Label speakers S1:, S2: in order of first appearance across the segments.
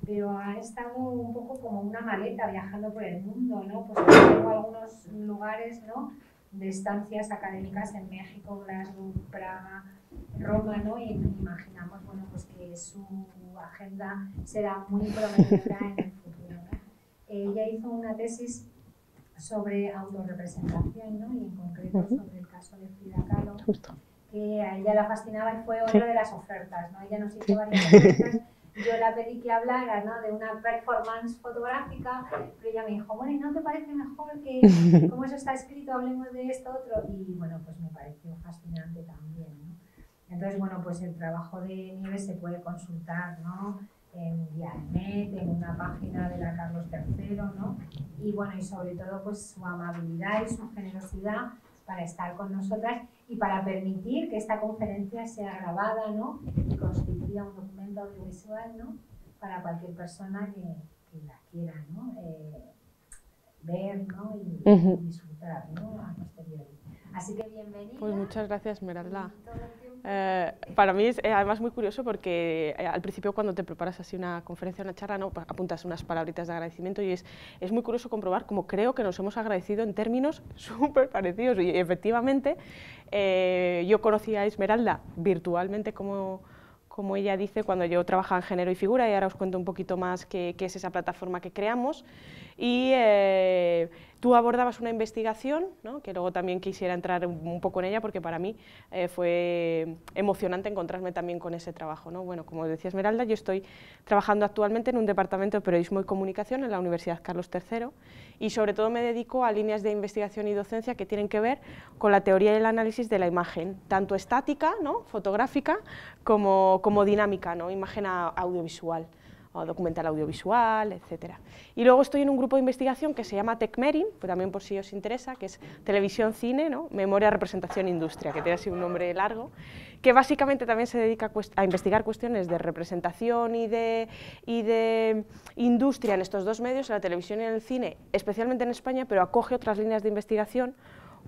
S1: pero ha estado un poco como una maleta viajando por el mundo, ¿no? Pues tengo algunos lugares, ¿no?, de estancias académicas en México, Glasgow, Praga, Roma, ¿no? Y imaginamos, bueno, pues que su agenda será muy prometedora en el futuro, ¿no? Ella hizo una tesis sobre autorrepresentación, ¿no? Y en concreto sobre el caso de Frida Kahlo, que a ella la fascinaba y fue otra de las ofertas, ¿no? Ella nos hizo varias ofertas. Yo la pedí que hablara, ¿no?, de una performance fotográfica, pero ella me dijo, bueno, ¿y no te parece mejor que, como eso está escrito, hablemos de esto otro? Y bueno, pues me pareció fascinante también, ¿no? Entonces, bueno, pues el trabajo de Nieves se puede consultar, ¿no?, en Dialnet, en una página de la Carlos III, ¿no? Y bueno, y sobre todo pues su amabilidad y su generosidad para estar con nosotras y para permitir que esta conferencia sea grabada, ¿no?, y constituya un documento audiovisual, ¿no?, para cualquier persona que la quiera, ¿no?, ver, ¿no?, y disfrutar, ¿no?, a posteriori. Así que bienvenida.
S2: Pues muchas gracias, Esmeralda. Para mí es además muy curioso porque al principio cuando te preparas así una conferencia, una charla, ¿no?, apuntas unas palabritas de agradecimiento y es muy curioso comprobar cómo creo que nos hemos agradecido en términos súper parecidos y efectivamente yo conocí a Esmeralda virtualmente como ella dice, cuando yo trabajaba en Género y Figura, y ahora os cuento un poquito más qué es esa plataforma que creamos, y tú abordabas una investigación, ¿no?, que luego también quisiera entrar un poco en ella, porque para mí fue emocionante encontrarme también con ese trabajo, ¿no? Bueno, como decía Esmeralda, yo estoy trabajando actualmente en un departamento de Periodismo y Comunicación en la Universidad Carlos III, y sobre todo me dedico a líneas de investigación y docencia que tienen que ver con la teoría y el análisis de la imagen, tanto estática, ¿no?, fotográfica, como dinámica, ¿no?, imagen audiovisual, o documental audiovisual, etc. Y luego estoy en un grupo de investigación que se llama TecMerin, pues también por si os interesa, que es Televisión, Cine, ¿no?, Memoria, Representación, Industria, que tiene así un nombre largo, que básicamente también se dedica a investigar cuestiones de representación y de industria en estos dos medios, en la televisión y en el cine, especialmente en España, pero acoge otras líneas de investigación,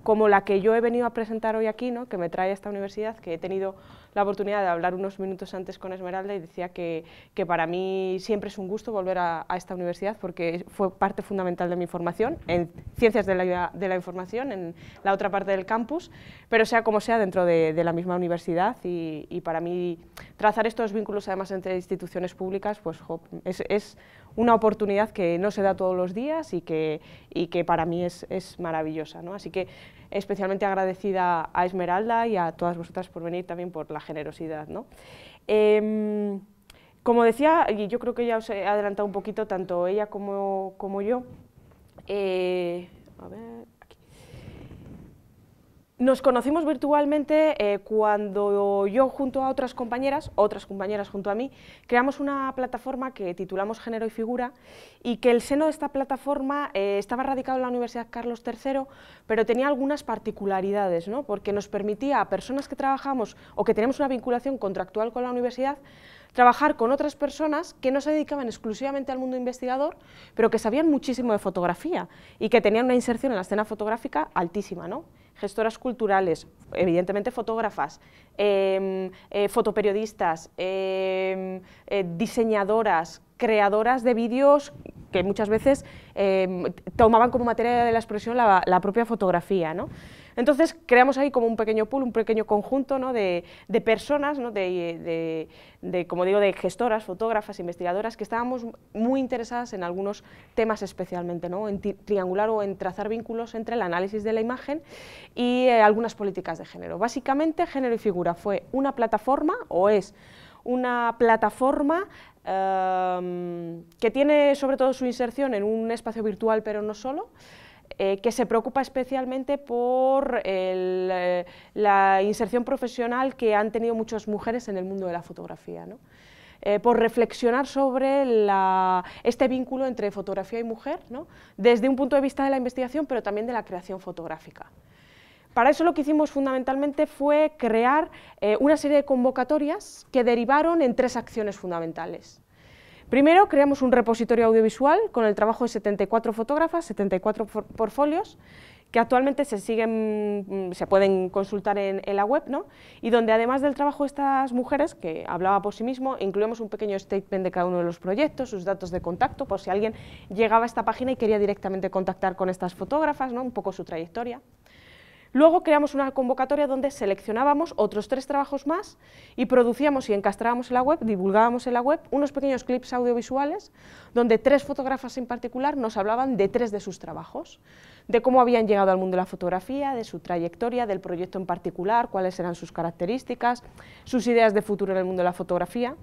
S2: como la que yo he venido a presentar hoy aquí, ¿no?, que me trae a esta universidad, que he tenido la oportunidad de hablar unos minutos antes con Esmeralda y decía que para mí siempre es un gusto volver a esta universidad porque fue parte fundamental de mi formación en Ciencias de la Información, en la otra parte del campus, pero sea como sea dentro de la misma universidad y para mí trazar estos vínculos además entre instituciones públicas pues es una oportunidad que no se da todos los días y que para mí es maravillosa, ¿no? Así que especialmente agradecida a Esmeralda y a todas vosotras por venir, también por la generosidad, ¿no? Como decía, y yo creo que ya os he adelantado un poquito, tanto ella como yo, a ver, aquí. Nos conocimos virtualmente cuando yo junto a otras compañeras junto a mí, creamos una plataforma que titulamos Género y Figura y que el seno de esta plataforma estaba radicado en la Universidad Carlos III, pero tenía algunas particularidades, ¿no?, porque nos permitía a personas que trabajamos o que tenemos una vinculación contractual con la universidad trabajar con otras personas que no se dedicaban exclusivamente al mundo investigador, pero que sabían muchísimo de fotografía y que tenían una inserción en la escena fotográfica altísima, ¿no? Gestoras culturales, evidentemente fotógrafas, fotoperiodistas, diseñadoras, creadoras de vídeos que muchas veces tomaban como materia de la expresión la propia fotografía, ¿no? Entonces creamos ahí como un pequeño pool, un pequeño conjunto, ¿no?, de personas, ¿no?, como digo, de gestoras, fotógrafas, investigadoras, que estábamos muy interesadas en algunos temas especialmente, ¿no?, en triangular o en trazar vínculos entre el análisis de la imagen y algunas políticas de género. Básicamente, Género y Figura fue una plataforma, o es una plataforma que tiene sobre todo su inserción en un espacio virtual, pero no solo, que se preocupa especialmente por la inserción profesional que han tenido muchas mujeres en el mundo de la fotografía, ¿no? Por reflexionar sobre este vínculo entre fotografía y mujer, ¿no?, desde un punto de vista de la investigación, pero también de la creación fotográfica. Para eso lo que hicimos fundamentalmente fue crear una serie de convocatorias que derivaron en tres acciones fundamentales. Primero, creamos un repositorio audiovisual con el trabajo de 74 fotógrafas, 74 portfolios, que actualmente se pueden consultar en la web, ¿no? Y donde además del trabajo de estas mujeres, que hablaba por sí mismo, incluimos un pequeño statement de cada uno de los proyectos, sus datos de contacto, por si alguien llegaba a esta página y quería directamente contactar con estas fotógrafas, ¿no? Un poco su trayectoria. Luego creamos una convocatoria donde seleccionábamos otros 3 trabajos más y producíamos y encastrábamos en la web, divulgábamos en la web unos pequeños clips audiovisuales donde 3 fotógrafas en particular nos hablaban de 3 de sus trabajos, de cómo habían llegado al mundo de la fotografía, de su trayectoria, del proyecto en particular, cuáles eran sus características, sus ideas de futuro en el mundo de la fotografía.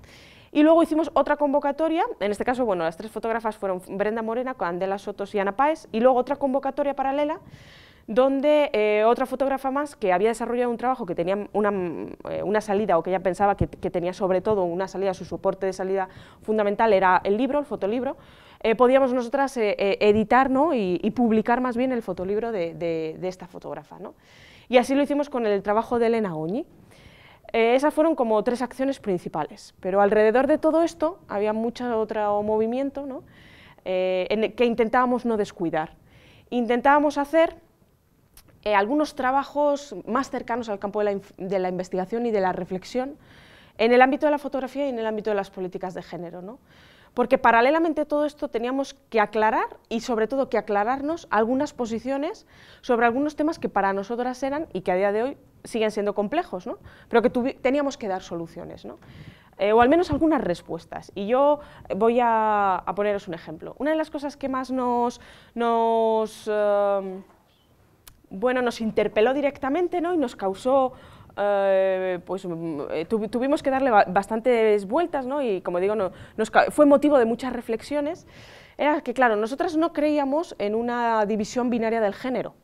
S2: Y luego hicimos otra convocatoria, en este caso, bueno, las 3 fotógrafas fueron Brenda Morena, Candela Sotos y Ana Páez, y luego otra convocatoria paralela donde otra fotógrafa más que había desarrollado un trabajo que tenía una salida, o que ella pensaba que tenía sobre todo una salida, su soporte de salida fundamental era el libro, el fotolibro, podíamos nosotras editar, ¿no? y publicar más bien el fotolibro de esta fotógrafa, ¿no? Y así lo hicimos con el trabajo de Elena Goñi. Esas fueron como 3 acciones principales, pero alrededor de todo esto había mucho otro movimiento, ¿no? En el que intentábamos no descuidar. Intentábamos hacer algunos trabajos más cercanos al campo de la investigación y de la reflexión en el ámbito de la fotografía y en el ámbito de las políticas de género, ¿no? Porque paralelamente a todo esto teníamos que aclarar y sobre todo que aclararnos algunas posiciones sobre algunos temas que para nosotras eran y que a día de hoy siguen siendo complejos, ¿no? Pero que teníamos que dar soluciones, ¿no? O al menos algunas respuestas. Y yo voy a poneros un ejemplo. Una de las cosas que más nos interpeló directamente, ¿no? Y nos causó, tuvimos que darle bastantes vueltas, ¿no? Y como digo, fue motivo de muchas reflexiones, era que, claro, nosotras no creíamos en una división binaria del género.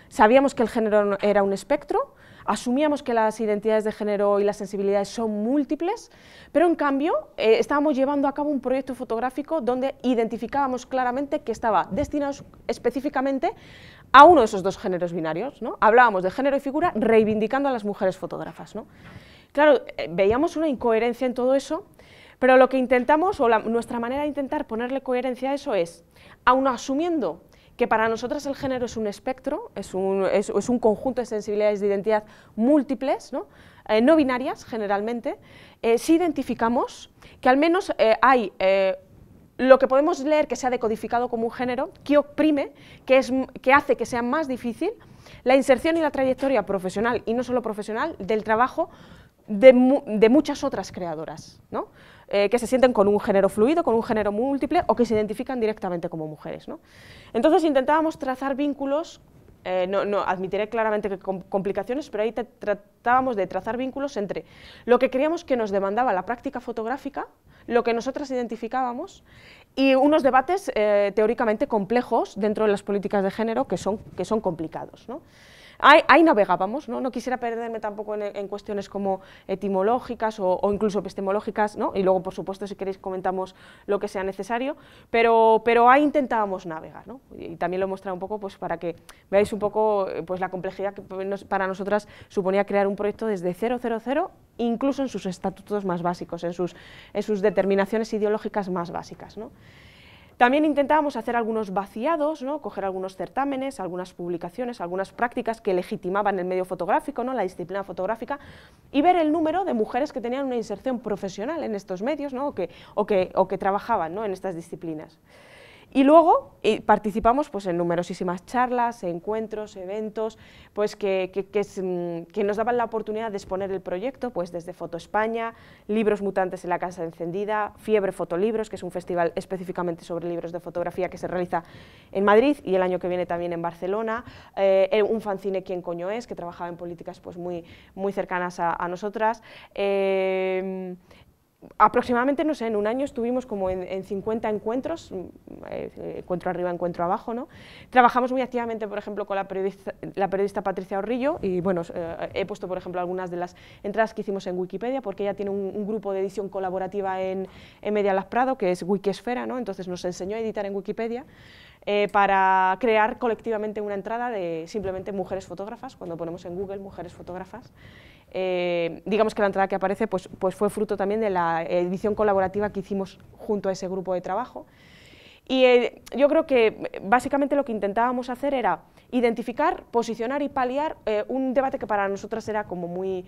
S2: Sabíamos que el género era un espectro, asumíamos que las identidades de género y las sensibilidades son múltiples, pero en cambio estábamos llevando a cabo un proyecto fotográfico donde identificábamos claramente que estaba destinado específicamente a uno de esos 2 géneros binarios, ¿no? Hablábamos de género y figura reivindicando a las mujeres fotógrafas, ¿no? Claro, veíamos una incoherencia en todo eso, pero lo que intentamos, o nuestra manera de intentar ponerle coherencia a eso es, aun asumiendo que para nosotras el género es un espectro, es un conjunto de sensibilidades de identidad múltiples, ¿no? No binarias generalmente, sí identificamos que al menos hay lo que podemos leer que se ha decodificado como un género, que oprime, que hace que sea más difícil la inserción y la trayectoria profesional, y no solo profesional, del trabajo de muchas otras creadoras, ¿no? Que se sienten con un género fluido, con un género múltiple, o que se identifican directamente como mujeres, ¿no? Entonces intentábamos trazar vínculos, no admitiré claramente que con complicaciones, pero ahí tratábamos de trazar vínculos entre lo que creíamos que nos demandaba la práctica fotográfica, lo que nosotras identificábamos, y unos debates teóricamente complejos dentro de las políticas de género que son complicados, ¿no? Ahí navegábamos, ¿no? No quisiera perderme tampoco en cuestiones como etimológicas o incluso epistemológicas, ¿no? Y luego, por supuesto, si queréis comentamos lo que sea necesario, pero ahí intentábamos navegar, ¿no? Y también lo he mostrado un poco pues, para que veáis un poco pues, la complejidad que para nosotras suponía crear un proyecto desde 000, incluso en sus estatutos más básicos, en sus determinaciones ideológicas más básicas, ¿no? También intentábamos hacer algunos vaciados, ¿no? Coger algunos certámenes, algunas publicaciones, algunas prácticas que legitimaban el medio fotográfico, ¿no? La disciplina fotográfica, y ver el número de mujeres que tenían una inserción profesional en estos medios, ¿no? o que trabajaban, ¿no? En estas disciplinas. Y luego participamos pues, en numerosísimas charlas, encuentros, eventos, pues, que nos daban la oportunidad de exponer el proyecto, pues, desde Foto España, Libros Mutantes en la Casa Encendida, Fiebre Fotolibros, que es un festival específicamente sobre libros de fotografía que se realiza en Madrid y el año que viene también en Barcelona, un fanzine ¿Quién coño es?, que trabajaba en políticas pues, muy cercanas a nosotras. Aproximadamente, no sé, en un año estuvimos como en 50 encuentros, encuentro arriba, encuentro abajo, ¿no? Trabajamos muy activamente, por ejemplo, con la periodista Patricia Orrillo, y bueno, he puesto, por ejemplo, algunas de las entradas que hicimos en Wikipedia, porque ella tiene un grupo de edición colaborativa en Media Lab Prado, que es Wikisfera, ¿no? Entonces nos enseñó a editar en Wikipedia, para crear colectivamente una entrada de simplemente mujeres fotógrafas. Cuando ponemos en Google mujeres fotógrafas, digamos que la entrada que aparece pues fue fruto también de la edición colaborativa que hicimos junto a ese grupo de trabajo. Y yo creo que básicamente lo que intentábamos hacer era identificar, posicionar y paliar un debate que para nosotras era como muy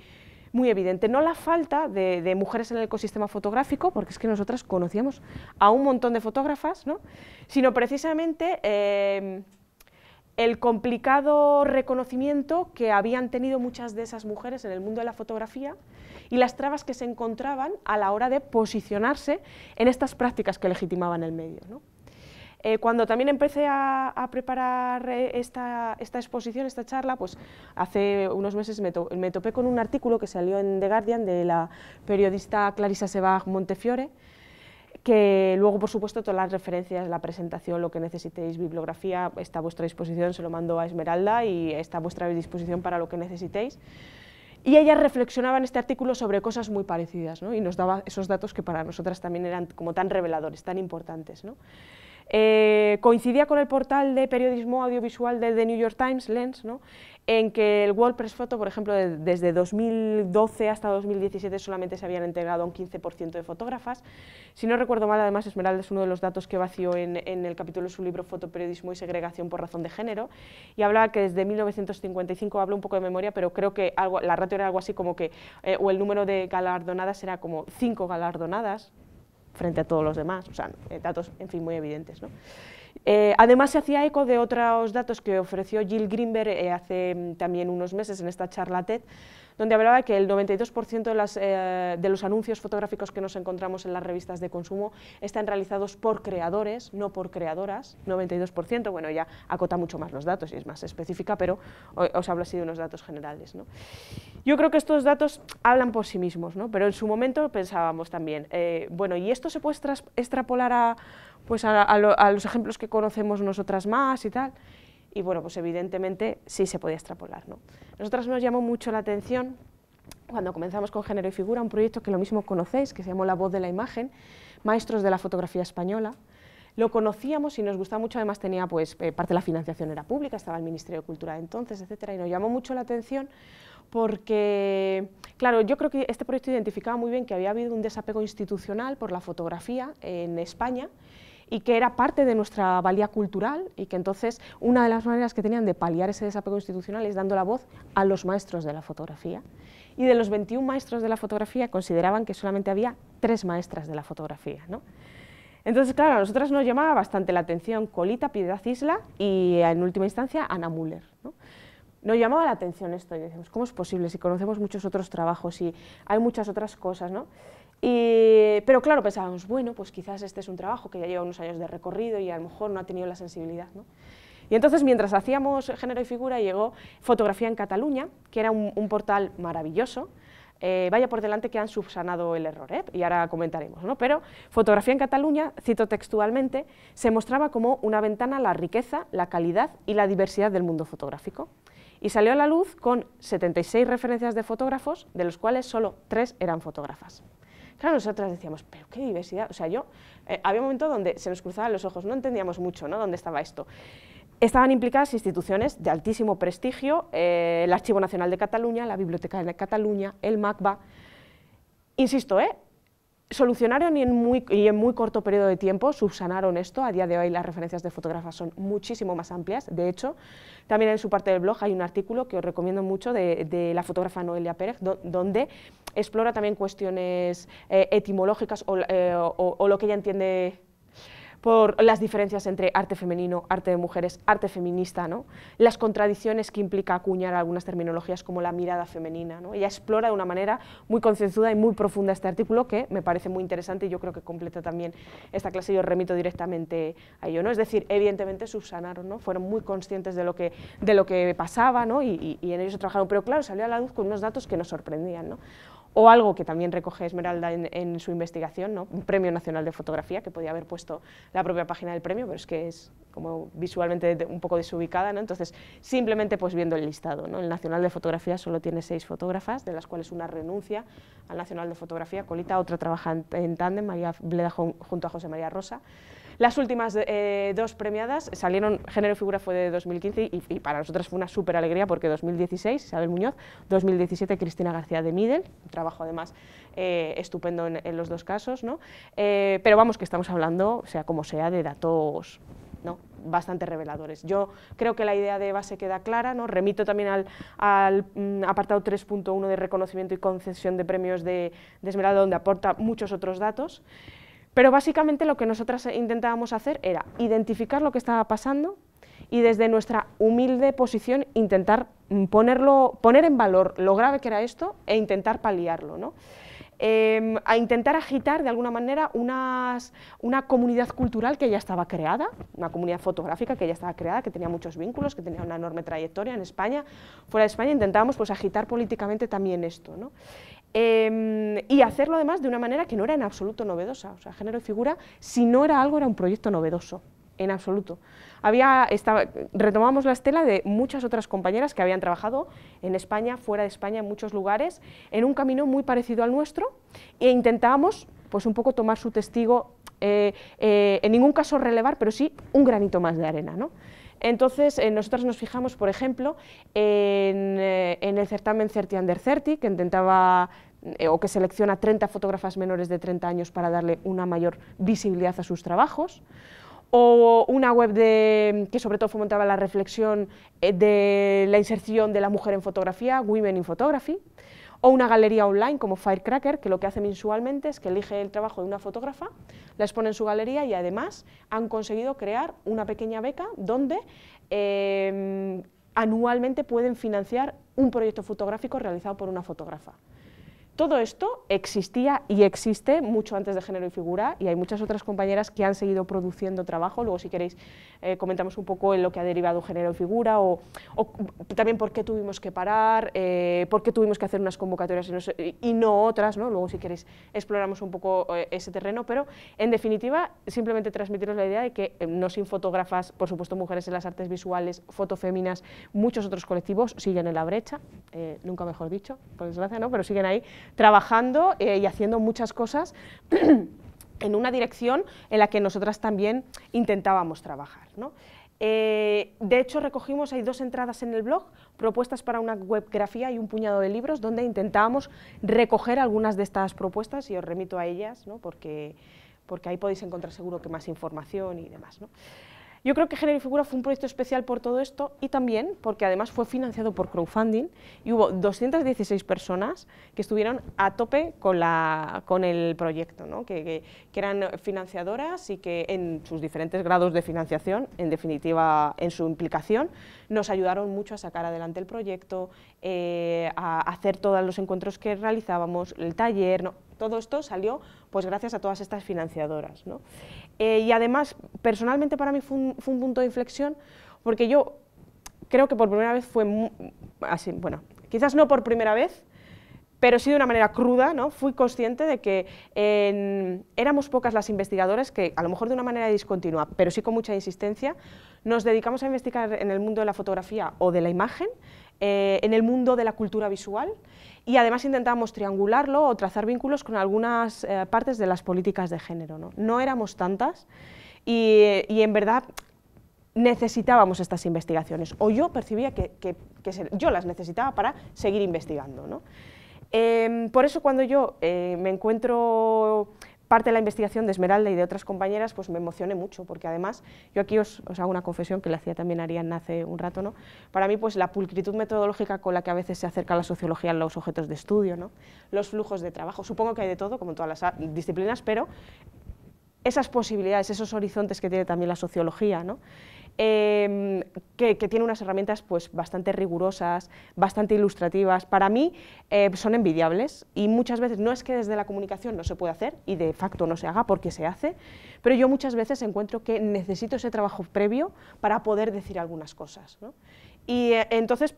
S2: evidente. No la falta de mujeres en el ecosistema fotográfico, porque es que nosotras conocíamos a un montón de fotógrafas, ¿no? Sino precisamente el complicado reconocimiento que habían tenido muchas de esas mujeres en el mundo de la fotografía y las trabas que se encontraban a la hora de posicionarse en estas prácticas que legitimaban el medio, ¿no? Cuando también empecé a preparar esta exposición, esta charla, pues hace unos meses me topé con un artículo que salió en The Guardian de la periodista Clarissa Sebag Montefiore, que luego, por supuesto, todas las referencias, la presentación, lo que necesitéis, bibliografía, está a vuestra disposición, se lo mando a Esmeralda y está a vuestra disposición para lo que necesitéis. Y ella reflexionaba en este artículo sobre cosas muy parecidas, ¿no? Y nos daba esos datos que para nosotras también eran como tan reveladores, tan importantes, ¿no? Coincidía con el portal de periodismo audiovisual de The New York Times, Lens, ¿no? En que el World Press Photo, por ejemplo, desde 2012 hasta 2017 solamente se habían integrado a un 15% de fotógrafas. Si no recuerdo mal, además, Esmeralda es uno de los datos que vació en el capítulo de su libro Fotoperiodismo y segregación por razón de género, y hablaba que desde 1955, hablo un poco de memoria, pero creo que la ratio era algo así como que, o el número de galardonadas era como 5 galardonadas, frente a todos los demás, o sea, datos, en fin, muy evidentes, ¿no? Además, se hacía eco de otros datos que ofreció Jill Greenberg hace también unos meses en esta charla TED, donde hablaba que el 92% de los anuncios fotográficos que nos encontramos en las revistas de consumo están realizados por creadores, no por creadoras, 92%, bueno, ya acota mucho más los datos y es más específica, pero os hablo así de unos datos generales, ¿no? Yo creo que estos datos hablan por sí mismos, ¿no? Pero en su momento pensábamos también, bueno, ¿y esto se puede extrapolar a los ejemplos que conocemos nosotras más y tal? Y bueno, pues evidentemente sí se podía extrapolar, ¿no? Nosotras nos llamó mucho la atención cuando comenzamos con Género y Figura, un proyecto que lo mismo conocéis, que se llamó La Voz de la Imagen, Maestros de la Fotografía Española. Lo conocíamos y nos gustaba mucho, además tenía, pues, parte de la financiación era pública, estaba el Ministerio de Cultura de entonces, etcétera, y nos llamó mucho la atención porque, claro, yo creo que este proyecto identificaba muy bien que había habido un desapego institucional por la fotografía en España, y que era parte de nuestra valía cultural, y que entonces una de las maneras que tenían de paliar ese desapego institucional es dando la voz a los maestros de la fotografía. Y de los 21 maestros de la fotografía consideraban que solamente había 3 maestras de la fotografía, ¿no? Entonces, claro, a nosotras nos llamaba bastante la atención Colita, Piedad Isla y, en última instancia, Ana Müller, ¿no? Nos llamaba la atención esto y decíamos, ¿cómo es posible si conocemos muchos otros trabajos y hay muchas otras cosas, ¿no? Pero claro, pensábamos, bueno, pues quizás este es un trabajo que ya lleva unos años de recorrido y a lo mejor no ha tenido la sensibilidad, ¿no? Y entonces, mientras hacíamos Género y Figura, llegó Fotografía en Cataluña, que era un portal maravilloso. Vaya por delante que han subsanado el error, y ahora comentaremos, ¿no? Pero Fotografía en Cataluña, cito textualmente, se mostraba como una ventana a la riqueza, la calidad y la diversidad del mundo fotográfico. Y salió a la luz con 76 referencias de fotógrafos, de los cuales solo 3 eran fotógrafas. Claro, nosotras decíamos, pero qué diversidad, o sea, había un momento donde se nos cruzaban los ojos, no entendíamos mucho, ¿no?, dónde estaba esto. Estaban implicadas instituciones de altísimo prestigio, el Archivo Nacional de Cataluña, la Biblioteca de Cataluña, el MACBA. Insisto, solucionaron y en muy corto periodo de tiempo subsanaron esto. A día de hoy las referencias de fotógrafas son muchísimo más amplias. De hecho, también en su parte del blog hay un artículo que os recomiendo mucho de la fotógrafa Noelia Pérez, donde explora también cuestiones etimológicas o lo que ella entiende por las diferencias entre arte femenino, arte de mujeres, arte feminista, ¿no? Las contradicciones que implica acuñar algunas terminologías como la mirada femenina, ¿no? Ella explora de una manera muy concienzuda y muy profunda este artículo, que me parece muy interesante y yo creo que completa también esta clase y os remito directamente a ello, ¿no? Es decir, evidentemente subsanaron, ¿no? Fueron muy conscientes de lo que pasaba, ¿no? y en ello se trabajaron, pero claro, salió a la luz con unos datos que nos sorprendían, ¿no? O algo que también recoge Esmeralda en su investigación, ¿no? Un Premio Nacional de Fotografía, que podía haber puesto la propia página del premio, pero es que es como visualmente un poco desubicada, ¿no? Entonces, simplemente pues viendo el listado, ¿no? El Nacional de Fotografía solo tiene 6 fotógrafas, de las cuales una renuncia al Nacional de Fotografía, Colita, otra trabaja en tándem, María Bleda junto a José María Rosa. Las últimas dos premiadas salieron, Género y Figura fue de 2015 y para nosotras fue una súper alegría porque 2016 Isabel Muñoz, 2017 Cristina García de Midel, un trabajo además estupendo en los dos casos, ¿no? Pero vamos, que estamos hablando, sea como sea, de datos, ¿no?, bastante reveladores. Yo creo que la idea de base queda clara, ¿no? Remito también al apartado 3.1 de reconocimiento y concesión de premios de Esmeralda, donde aporta muchos otros datos, pero básicamente lo que nosotras intentábamos hacer era identificar lo que estaba pasando y desde nuestra humilde posición intentar poner en valor lo grave que era esto e intentar paliarlo, ¿no? A intentar agitar de alguna manera una comunidad cultural que ya estaba creada, una comunidad fotográfica que ya estaba creada, que tenía muchos vínculos, que tenía una enorme trayectoria en España, fuera de España. Intentábamos pues agitar políticamente también esto, ¿no? Y hacerlo además de una manera que no era en absoluto novedosa. O sea, Género y Figura, si no era algo, era un proyecto novedoso, en absoluto. Retomamos la estela de muchas otras compañeras que habían trabajado en España, fuera de España, en muchos lugares, en un camino muy parecido al nuestro, e intentábamos pues un poco tomar su testigo, en ningún caso relevar, pero sí un granito más de arena, ¿no? Entonces, nosotros nos fijamos, por ejemplo, en el certamen 30 Under 30, que intentaba o que selecciona 30 fotógrafas menores de 30 años para darle una mayor visibilidad a sus trabajos, o una web que sobre todo fomentaba la reflexión de la inserción de la mujer en fotografía, Women in Photography, o una galería online como Firecracker, que lo que hace mensualmente es que elige el trabajo de una fotógrafa, la expone en su galería y además han conseguido crear una pequeña beca donde anualmente pueden financiar un proyecto fotográfico realizado por una fotógrafa. Todo esto existía y existe mucho antes de Género y Figura, y hay muchas otras compañeras que han seguido produciendo trabajo. Luego, si queréis, comentamos un poco en lo que ha derivado Género y Figura, o también por qué tuvimos que parar, por qué tuvimos que hacer unas convocatorias y no otras, ¿no? Luego, si queréis, exploramos un poco ese terreno, pero en definitiva, simplemente transmitiros la idea de que no sin fotógrafas, por supuesto mujeres en las artes visuales, fotoféminas, muchos otros colectivos siguen en la brecha, nunca mejor dicho, por desgracia, ¿no? Pero siguen ahí trabajando y haciendo muchas cosas en una dirección en la que nosotras también intentábamos trabajar, ¿no? De hecho, recogimos, hay 2 entradas en el blog, propuestas para una webgrafía y un puñado de libros, donde intentábamos recoger algunas de estas propuestas, y os remito a ellas, ¿no? porque ahí podéis encontrar seguro que más información y demás, ¿no? Yo creo que Género y Figura fue un proyecto especial por todo esto, y también porque además fue financiado por crowdfunding, y hubo 216 personas que estuvieron a tope con el proyecto, ¿no? que eran financiadoras y que en sus diferentes grados de financiación, en definitiva en su implicación, nos ayudaron mucho a sacar adelante el proyecto, a hacer todos los encuentros que realizábamos, el taller, ¿no? Todo esto salió pues gracias a todas estas financiadoras, ¿no? Y además, personalmente para mí fue un punto de inflexión, porque yo creo que por primera vez fue así, bueno, quizás no por primera vez, pero sí de una manera cruda, ¿no? Fui consciente de que éramos pocas las investigadoras que, a lo mejor de una manera discontinua, pero sí con mucha insistencia, nos dedicamos a investigar en el mundo de la fotografía o de la imagen, en el mundo de la cultura visual, y además intentábamos triangularlo o trazar vínculos con algunas partes de las políticas de género, ¿no? No éramos tantas y en verdad necesitábamos estas investigaciones, o yo percibía que yo las necesitaba para seguir investigando, ¿no? Por eso cuando yo me encuentro parte de la investigación de Esmeralda y de otras compañeras, pues me emocioné mucho, porque además, yo aquí os hago una confesión que le hacía también Ariadna hace un rato, ¿no? Para mí, pues la pulcritud metodológica con la que a veces se acerca la sociología a los objetos de estudio, ¿no? Los flujos de trabajo, supongo que hay de todo, como en todas las disciplinas, pero esas posibilidades, esos horizontes que tiene también la sociología, ¿no? Que tiene unas herramientas pues bastante rigurosas, bastante ilustrativas, para mí son envidiables, y muchas veces no es que desde la comunicación no se pueda hacer, y de facto no se haga porque se hace, pero yo muchas veces encuentro que necesito ese trabajo previo para poder decir algunas cosas, ¿no? Y entonces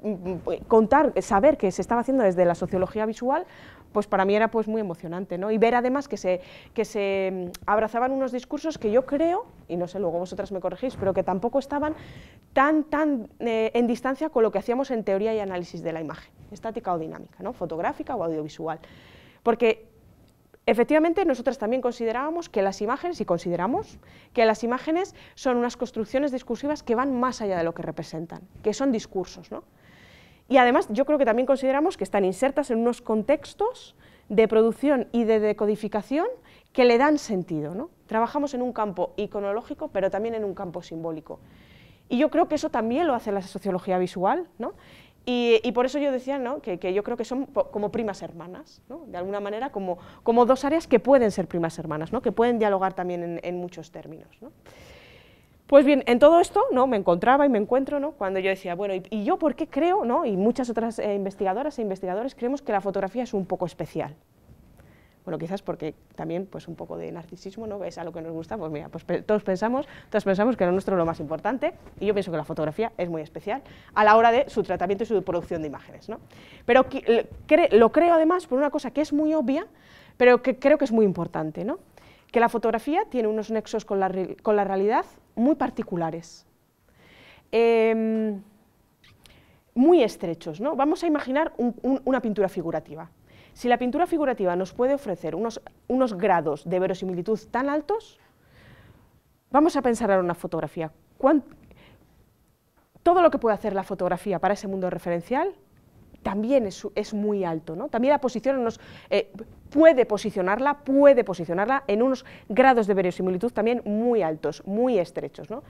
S2: saber que se estaba haciendo desde la sociología visual, pues para mí era pues muy emocionante, ¿no? Y ver además que se abrazaban unos discursos que yo creo, y no sé, luego vosotras me corregís, pero que tampoco estaban tan en distancia con lo que hacíamos en teoría y análisis de la imagen, estática o dinámica, ¿no? Fotográfica o audiovisual, porque efectivamente, nosotras también considerábamos que las imágenes, y consideramos que las imágenes son unas construcciones discursivas que van más allá de lo que representan, que son discursos, ¿no? Y además yo creo que también consideramos que están insertas en unos contextos de producción y de decodificación que le dan sentido, ¿no? Trabajamos en un campo iconológico, pero también en un campo simbólico. Y yo creo que eso también lo hace la sociología visual, ¿no? Y por eso yo decía, ¿no?, que yo creo que son como primas hermanas, ¿no?, de alguna manera como dos áreas que pueden ser primas hermanas, ¿no?, que pueden dialogar también en muchos términos, ¿no? Pues bien, en todo esto, ¿no?, me encontraba y me encuentro, ¿no?, cuando yo decía, bueno, ¿y yo por qué creo, ¿no?, y muchas otras investigadoras e investigadores creemos que la fotografía es un poco especial? Bueno, quizás porque también pues un poco de narcisismo, ¿no?, es a lo que nos gusta, pues mira, pues todos pensamos que lo nuestro es lo más importante, y yo pienso que la fotografía es muy especial a la hora de su tratamiento y su producción de imágenes, ¿no? Pero lo creo además por una cosa que es muy obvia, pero que creo que es muy importante, ¿no?, que la fotografía tiene unos nexos con la realidad muy particulares, muy estrechos, ¿no? Vamos a imaginar una pintura figurativa. Si la pintura figurativa nos puede ofrecer unos grados de verosimilitud tan altos, vamos a pensar ahora en una fotografía. Todo lo que puede hacer la fotografía para ese mundo referencial también es muy alto, ¿no? También la posición puede posicionarla en unos grados de verosimilitud también muy altos, muy estrechos, ¿no?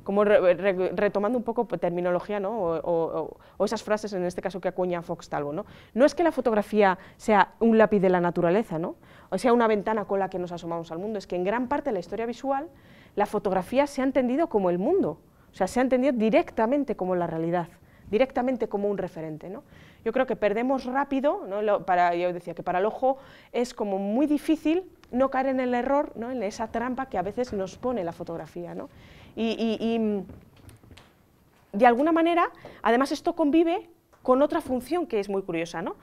S2: Como retomando un poco terminología, ¿no?, o esas frases en este caso que acuña Fox Talbot, ¿no? No es que la fotografía sea un lápiz de la naturaleza, ¿no?, o sea una ventana con la que nos asomamos al mundo, es que en gran parte de la historia visual la fotografía se ha entendido como el mundo, o sea, se ha entendido directamente como la realidad, directamente como un referente, ¿no? Yo creo que perdemos rápido, ¿no? Yo decía que para el ojo es como muy difícil no caer en el error, ¿no?, en esa trampa que a veces nos pone la fotografía, ¿no? Y de alguna manera, además esto convive con otra función que es muy curiosa, ¿no?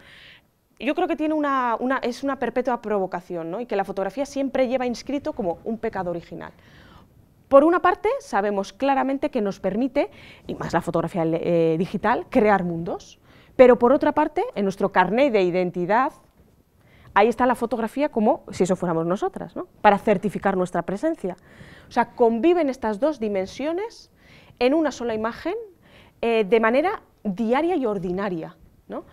S2: Yo creo que tiene es una perpetua provocación, ¿no?, y que la fotografía siempre lleva inscrito como un pecado original. Por una parte, sabemos claramente que nos permite, y más la fotografía digital, crear mundos, pero por otra parte, en nuestro carnet de identidad, ahí está la fotografía como si eso fuéramos nosotras, ¿no?, para certificar nuestra presencia. O sea, conviven estas dos dimensiones en una sola imagen de manera diaria y ordinaria, ¿no?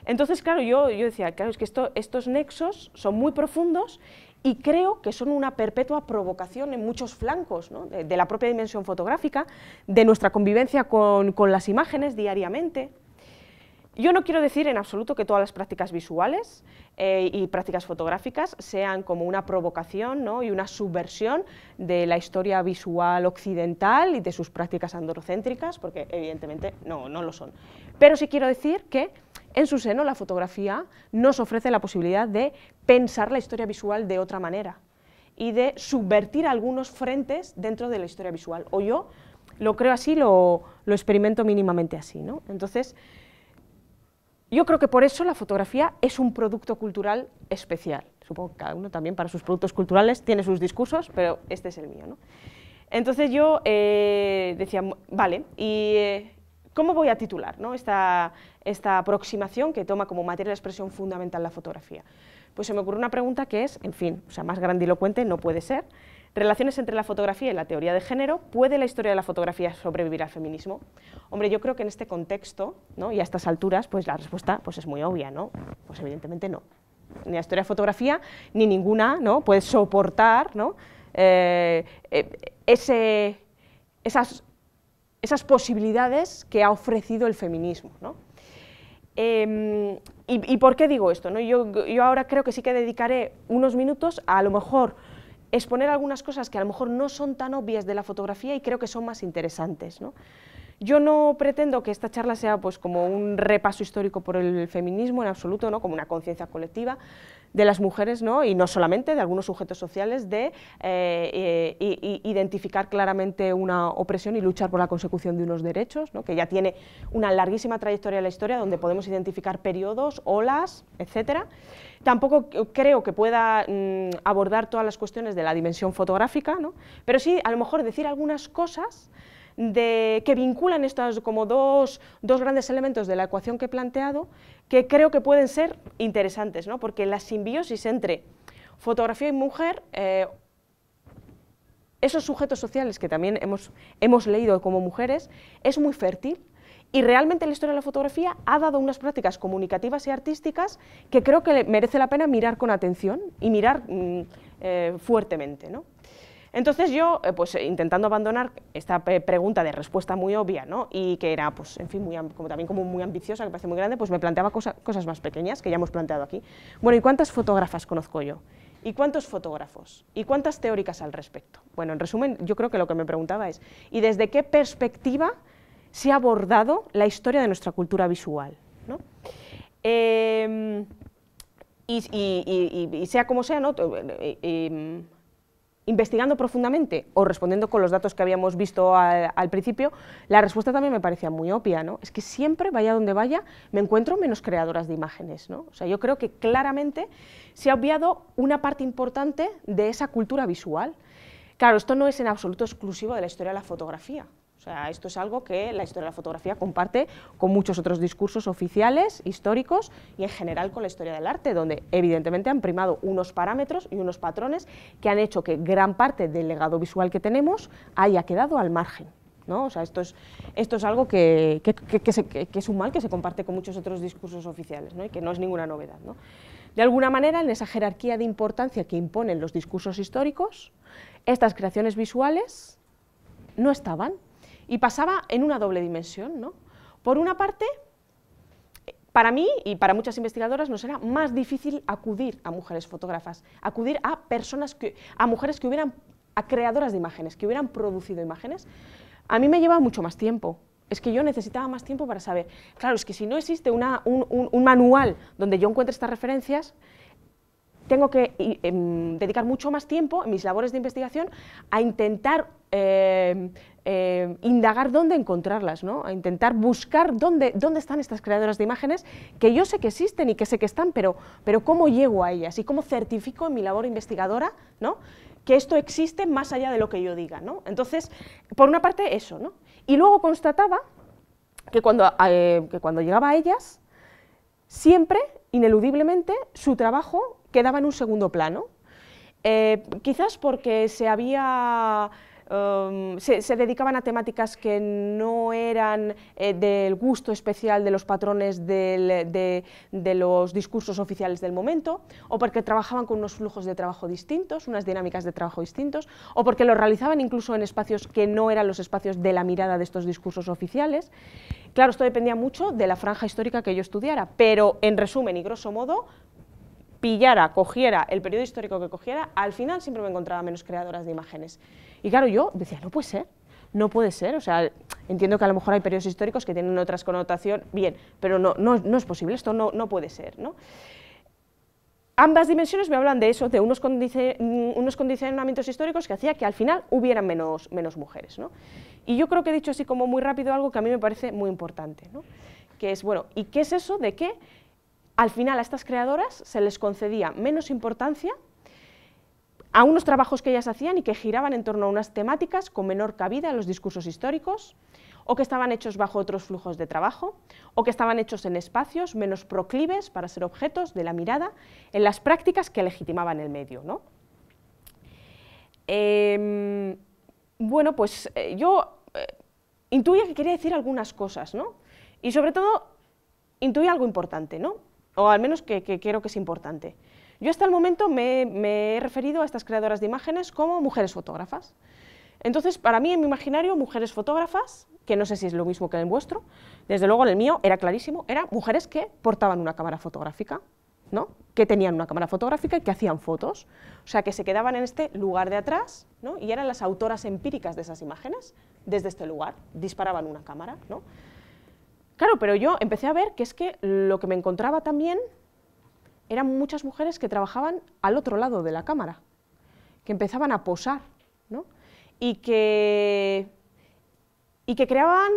S2: Entonces, claro, yo decía, claro, es que estos nexos son muy profundos y creo que son una perpetua provocación en muchos flancos, ¿no?, de la propia dimensión fotográfica, de nuestra convivencia con las imágenes diariamente. Yo no quiero decir en absoluto que todas las prácticas visuales y prácticas fotográficas sean como una provocación, ¿no?, y una subversión de la historia visual occidental y de sus prácticas androcéntricas, porque evidentemente no lo son. Pero sí quiero decir que en su seno la fotografía nos ofrece la posibilidad de pensar la historia visual de otra manera y de subvertir algunos frentes dentro de la historia visual. O yo lo creo así, lo experimento mínimamente así, ¿no? Entonces, yo creo que por eso la fotografía es un producto cultural especial. Supongo que cada uno también para sus productos culturales tiene sus discursos, pero este es el mío, ¿no? Entonces yo decía, vale, ¿y cómo voy a titular, ¿no?, esta aproximación que toma como materia de expresión fundamental la fotografía? Pues se me ocurrió una pregunta que es, en fin, o sea, más grandilocuente no puede ser. Relaciones entre la fotografía y la teoría de género. ¿Puede la historia de la fotografía sobrevivir al feminismo? Hombre, yo creo que en este contexto, ¿no?, y a estas alturas, pues la respuesta pues es muy obvia, ¿no? Pues evidentemente no. Ni la historia de fotografía, ni ninguna, ¿no?, puede soportar, ¿no?, esas posibilidades que ha ofrecido el feminismo, ¿no? ¿Y por qué digo esto, ¿no? Yo ahora creo que sí que dedicaré unos minutos a lo mejor exponer algunas cosas que a lo mejor no son tan obvias de la fotografía y creo que son más interesantes, ¿no? Yo no pretendo que esta charla sea pues como un repaso histórico por el feminismo en absoluto, ¿no?, como una conciencia colectiva de las mujeres, ¿no?, y no solamente de algunos sujetos sociales, de identificar claramente una opresión y luchar por la consecución de unos derechos, ¿no?, que ya tiene una larguísima trayectoria en la historia donde podemos identificar periodos, olas, etcétera. Tampoco creo que pueda abordar todas las cuestiones de la dimensión fotográfica, ¿no?, pero sí a lo mejor decir algunas cosas que vinculan estos como dos grandes elementos de la ecuación que he planteado, que creo que pueden ser interesantes, ¿no?, porque la simbiosis entre fotografía y mujer, esos sujetos sociales que también hemos leído como mujeres, es muy fértil. Y realmente la historia de la fotografía ha dado unas prácticas comunicativas y artísticas que creo que merece la pena mirar con atención y mirar fuertemente, ¿no? Entonces yo, pues intentando abandonar esta pregunta de respuesta muy obvia, ¿no? Y que era, pues, en fin, también muy ambiciosa, que parece muy grande, pues me planteaba cosas más pequeñas que ya hemos planteado aquí. Bueno, ¿y cuántas fotógrafas conozco yo? ¿Y cuántos fotógrafos? ¿Y cuántas teóricas al respecto? Bueno, en resumen, yo creo que lo que me preguntaba es, ¿y desde qué perspectiva se ha abordado la historia de nuestra cultura visual, ¿no? Y sea como sea, ¿no? Investigando profundamente o respondiendo con los datos que habíamos visto al principio, la respuesta también me parecía muy obvia, ¿no? Es que siempre, vaya donde vaya, me encuentro menos creadoras de imágenes, ¿no? O sea, yo creo que claramente se ha obviado una parte importante de esa cultura visual. Claro, esto no es en absoluto exclusivo de la historia de la fotografía. O sea, esto es algo que la historia de la fotografía comparte con muchos otros discursos oficiales, históricos y en general con la historia del arte, donde evidentemente han primado unos parámetros y unos patrones que han hecho que gran parte del legado visual que tenemos haya quedado al margen, ¿no? O sea, esto es algo que es un mal que se comparte con muchos otros discursos oficiales, ¿no? Y que no es ninguna novedad, ¿no? De alguna manera, en esa jerarquía de importancia que imponen los discursos históricos, estas creaciones visuales no estaban. Y pasaba en una doble dimensión, ¿no? Por una parte, para mí y para muchas investigadoras nos era más difícil acudir a mujeres fotógrafas, acudir a mujeres que a creadoras de imágenes, que hubieran producido imágenes. A mí me lleva mucho más tiempo. Es que yo necesitaba más tiempo para saber. Claro, es que si no existe un manual donde yo encuentre estas referencias, tengo que dedicar mucho más tiempo en mis labores de investigación a intentar indagar dónde encontrarlas, ¿no? A intentar buscar dónde están estas creadoras de imágenes que yo sé que existen y que sé que están, pero cómo llego a ellas y cómo certifico en mi labor investigadora, ¿no? Que esto existe más allá de lo que yo diga, ¿no? Entonces, por una parte eso, ¿no? Y luego constataba que cuando llegaba a ellas, siempre, ineludiblemente, su trabajo quedaba en un segundo plano, quizás porque se dedicaban a temáticas que no eran del gusto especial de los patrones de los discursos oficiales del momento, o porque trabajaban con unos flujos de trabajo distintos, unas dinámicas de trabajo distintos, o porque lo realizaban incluso en espacios que no eran los espacios de la mirada de estos discursos oficiales. Claro, esto dependía mucho de la franja histórica que yo estudiara, pero en resumen y grosso modo, cogiera el periodo histórico que cogiera, al final siempre me encontraba menos creadoras de imágenes. Y claro, yo decía, no puede ser, o sea, entiendo que a lo mejor hay periodos históricos que tienen otras connotaciones, bien, pero no es posible, esto no puede ser, ¿no? Ambas dimensiones me hablan de eso, de unos condicionamientos históricos que hacía que al final hubieran menos mujeres, ¿no? Y yo creo que he dicho así como muy rápido algo que a mí me parece muy importante, ¿no? Que es, bueno, ¿y qué es eso de que al final a estas creadoras se les concedía menos importancia a unos trabajos que ellas hacían y que giraban en torno a unas temáticas con menor cabida en los discursos históricos, o que estaban hechos bajo otros flujos de trabajo, o que estaban hechos en espacios menos proclives para ser objetos de la mirada en las prácticas que legitimaban el medio, ¿no? Bueno, pues yo intuía que quería decir algunas cosas, ¿no? Y sobre todo intuía algo importante, ¿no? O al menos que creo que es importante. Yo hasta el momento me he referido a estas creadoras de imágenes como mujeres fotógrafas. Entonces, para mí, en mi imaginario, mujeres fotógrafas, que no sé si es lo mismo que en el vuestro, desde luego en el mío era clarísimo, eran mujeres que portaban una cámara fotográfica, ¿no? Que tenían una cámara fotográfica y que hacían fotos, o sea, que se quedaban en este lugar de atrás, ¿no? Y eran las autoras empíricas de esas imágenes, desde este lugar, disparaban una cámara, ¿no? Claro, pero yo empecé a ver que es que lo que me encontraba también eran muchas mujeres que trabajaban al otro lado de la cámara, que empezaban a posar, ¿no? y que creaban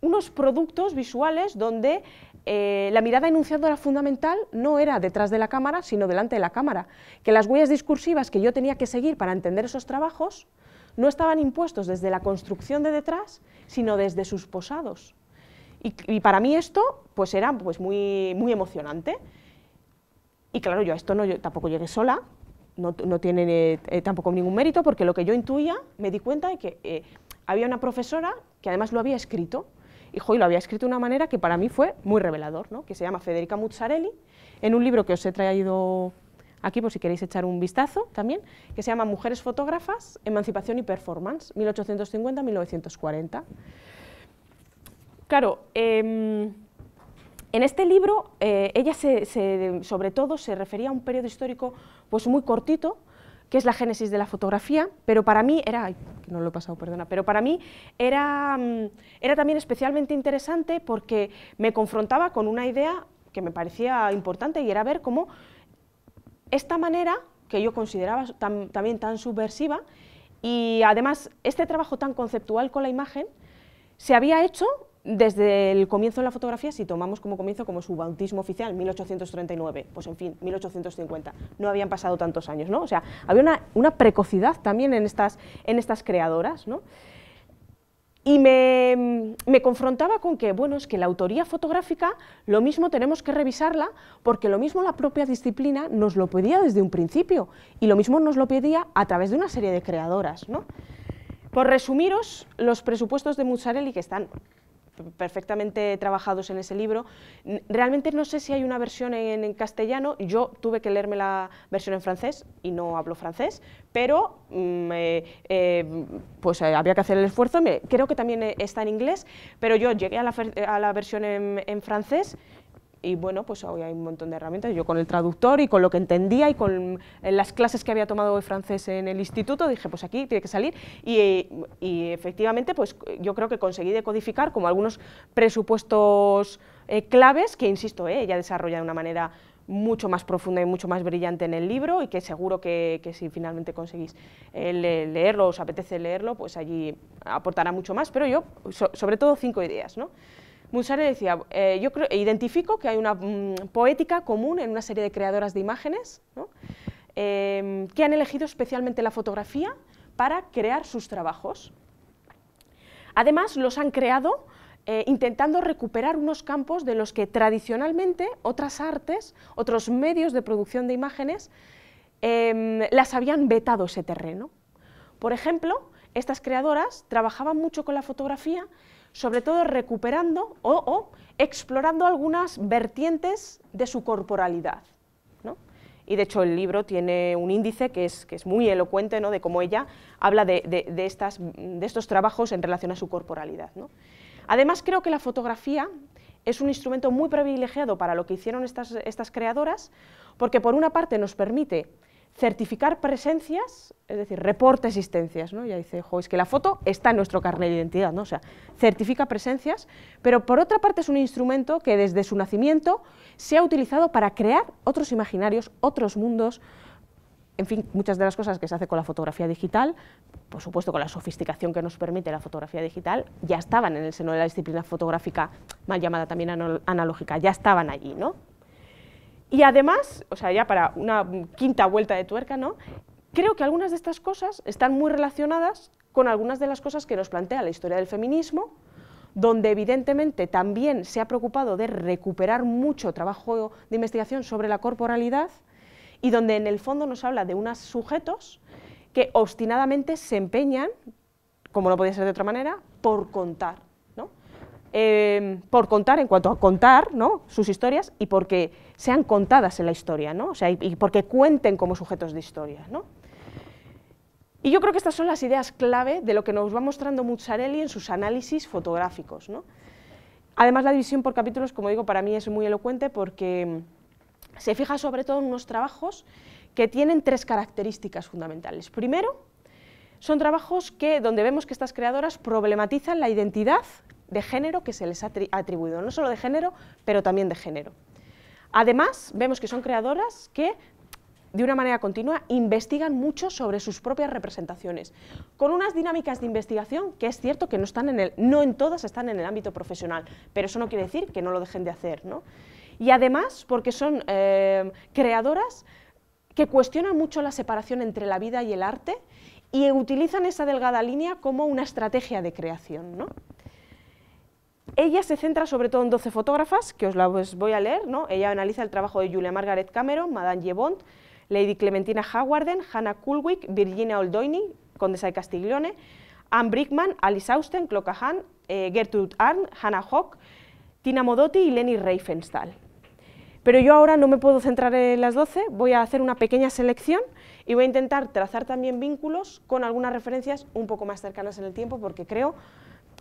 S2: unos productos visuales donde la mirada enunciadora fundamental no era detrás de la cámara, sino delante de la cámara, que las huellas discursivas que yo tenía que seguir para entender esos trabajos no estaban impuestos desde la construcción de detrás, sino desde sus posados. Y para mí esto pues era pues muy emocionante. Y claro, yo a esto tampoco llegué sola, no tiene tampoco ningún mérito, porque lo que yo intuía, me di cuenta de que había una profesora que además lo había escrito, y lo había escrito de una manera que para mí fue muy revelador, ¿no? Que se llama Federica Muzzarelli, en un libro que os he traído aquí por si queréis echar un vistazo también, que se llama Mujeres fotógrafas, emancipación y performance, 1850-1940. Claro, en este libro ella sobre todo se refería a un periodo histórico pues muy cortito, que es la génesis de la fotografía, pero para mí era, ay, que no lo he pasado, perdona, pero para mí era también especialmente interesante porque me confrontaba con una idea que me parecía importante, y era ver cómo esta manera, que yo consideraba también tan subversiva, y además este trabajo tan conceptual con la imagen, se había hecho desde el comienzo de la fotografía, si tomamos como comienzo como su bautismo oficial, 1839, pues en fin, 1850, no habían pasado tantos años, ¿no? O sea, había una precocidad también en estas creadoras, ¿no? Y me confrontaba con que, bueno, es que la autoría fotográfica, lo mismo tenemos que revisarla, porque lo mismo la propia disciplina nos lo pedía desde un principio, y lo mismo nos lo pedía a través de una serie de creadoras, ¿no? Por resumiros, los presupuestos de Muzzarelli, que están perfectamente trabajados en ese libro, realmente no sé si hay una versión en castellano, yo tuve que leerme la versión en francés y no hablo francés, pero pues había que hacer el esfuerzo, creo que también está en inglés, pero yo llegué a la versión en francés. Y bueno, pues hoy hay un montón de herramientas, yo con el traductor y con lo que entendía y con las clases que había tomado de francés en el instituto, dije, pues aquí tiene que salir, y efectivamente pues yo creo que conseguí decodificar como algunos presupuestos claves que, insisto, ella desarrolla de una manera mucho más profunda y mucho más brillante en el libro, y que seguro que si finalmente conseguís leerlo, os apetece leerlo, pues allí aportará mucho más, pero yo, sobre todo, 5 ideas, ¿no? Muzzarelli decía, yo identifico que hay una poética común en una serie de creadoras de imágenes, ¿no? Que han elegido especialmente la fotografía para crear sus trabajos. Además, los han creado intentando recuperar unos campos de los que tradicionalmente otras artes, otros medios de producción de imágenes, las habían vetado ese terreno. Por ejemplo, estas creadoras trabajaban mucho con la fotografía, sobre todo recuperando o explorando algunas vertientes de su corporalidad, ¿no? Y de hecho el libro tiene un índice que es muy elocuente, ¿no? De cómo ella habla de estos trabajos en relación a su corporalidad, ¿no? Además, creo que la fotografía es un instrumento muy privilegiado para lo que hicieron estas creadoras, porque por una parte nos permite certificar presencias, es decir, reporta existencias, ¿no? Ya dice, jo, es que la foto está en nuestro carnet de identidad, ¿no? O sea, certifica presencias, pero por otra parte es un instrumento que desde su nacimiento se ha utilizado para crear otros imaginarios, otros mundos, en fin, muchas de las cosas que se hace con la fotografía digital, por supuesto con la sofisticación que nos permite la fotografía digital, ya estaban en el seno de la disciplina fotográfica, mal llamada también analógica, ya estaban allí, ¿no? Y además, o sea, ya para una quinta vuelta de tuerca, ¿no? Creo que algunas de estas cosas están muy relacionadas con algunas de las cosas que nos plantea la historia del feminismo, donde evidentemente también se ha preocupado de recuperar mucho trabajo de investigación sobre la corporalidad, y donde en el fondo nos habla de unos sujetos que obstinadamente se empeñan, como no podía ser de otra manera, por contar, ¿no? Por contar en cuanto a contar, ¿no? Sus historias, y porque sean contadas en la historia, ¿no? O sea, y porque cuenten como sujetos de historia, ¿no? Y yo creo que estas son las ideas clave de lo que nos va mostrando Muzzarelli en sus análisis fotográficos, ¿no? Además, la división por capítulos, como digo, para mí es muy elocuente porque se fija sobre todo en unos trabajos que tienen 3 características fundamentales. Primero, son trabajos donde vemos que estas creadoras problematizan la identidad de género que se les ha atribuido, no solo de género, pero también de género. Además, vemos que son creadoras que, de una manera continua, investigan mucho sobre sus propias representaciones, con unas dinámicas de investigación que es cierto que no en todas están en el ámbito profesional, pero eso no quiere decir que no lo dejen de hacer, ¿no? Y además, porque son creadoras que cuestionan mucho la separación entre la vida y el arte y utilizan esa delgada línea como una estrategia de creación, ¿no? Ella se centra sobre todo en 12 fotógrafas, que os las voy a leer, ¿no? Ella analiza el trabajo de Julia Margaret Cameron, Madame Yvonne, Lady Clementina Hawarden, Hannah Kullwijk, Virginia Oldoini, condesa de Castiglione, Anne Brickman, Alice Austen, Cloca Hahn, Gertrude Arndt, Hannah Hock, Tina Modotti y Leni Riefenstahl. Pero yo ahora no me puedo centrar en las 12, voy a hacer una pequeña selección y voy a intentar trazar también vínculos con algunas referencias un poco más cercanas en el tiempo, porque creo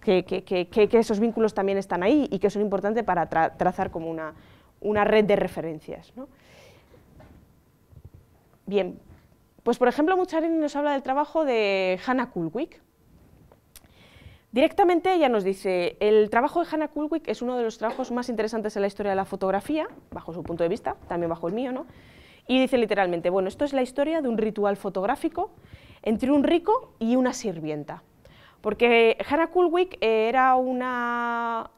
S2: que esos vínculos también están ahí y que son importantes para trazar como una red de referencias, ¿no? Bien, pues por ejemplo Mucciarelli nos habla del trabajo de Hannah Kullwijk. Directamente ella nos dice, el trabajo de Hannah Kullwijk es uno de los trabajos más interesantes en la historia de la fotografía, bajo su punto de vista, también bajo el mío, ¿no? Y dice literalmente, bueno, esto es la historia de un ritual fotográfico entre un rico y una sirvienta. Porque Hannah Kullwijk era una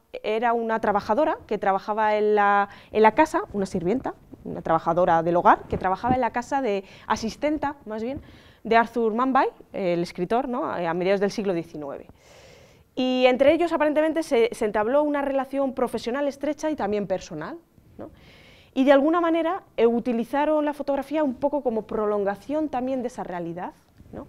S2: trabajadora que trabajaba en la casa, una sirvienta, una trabajadora del hogar, que trabajaba en la casa de asistenta, más bien, de Arthur Manby, el escritor, ¿no? A mediados del siglo XIX. Y entre ellos aparentemente se entabló una relación profesional estrecha y también personal, ¿no? Y de alguna manera utilizaron la fotografía un poco como prolongación también de esa realidad, ¿no?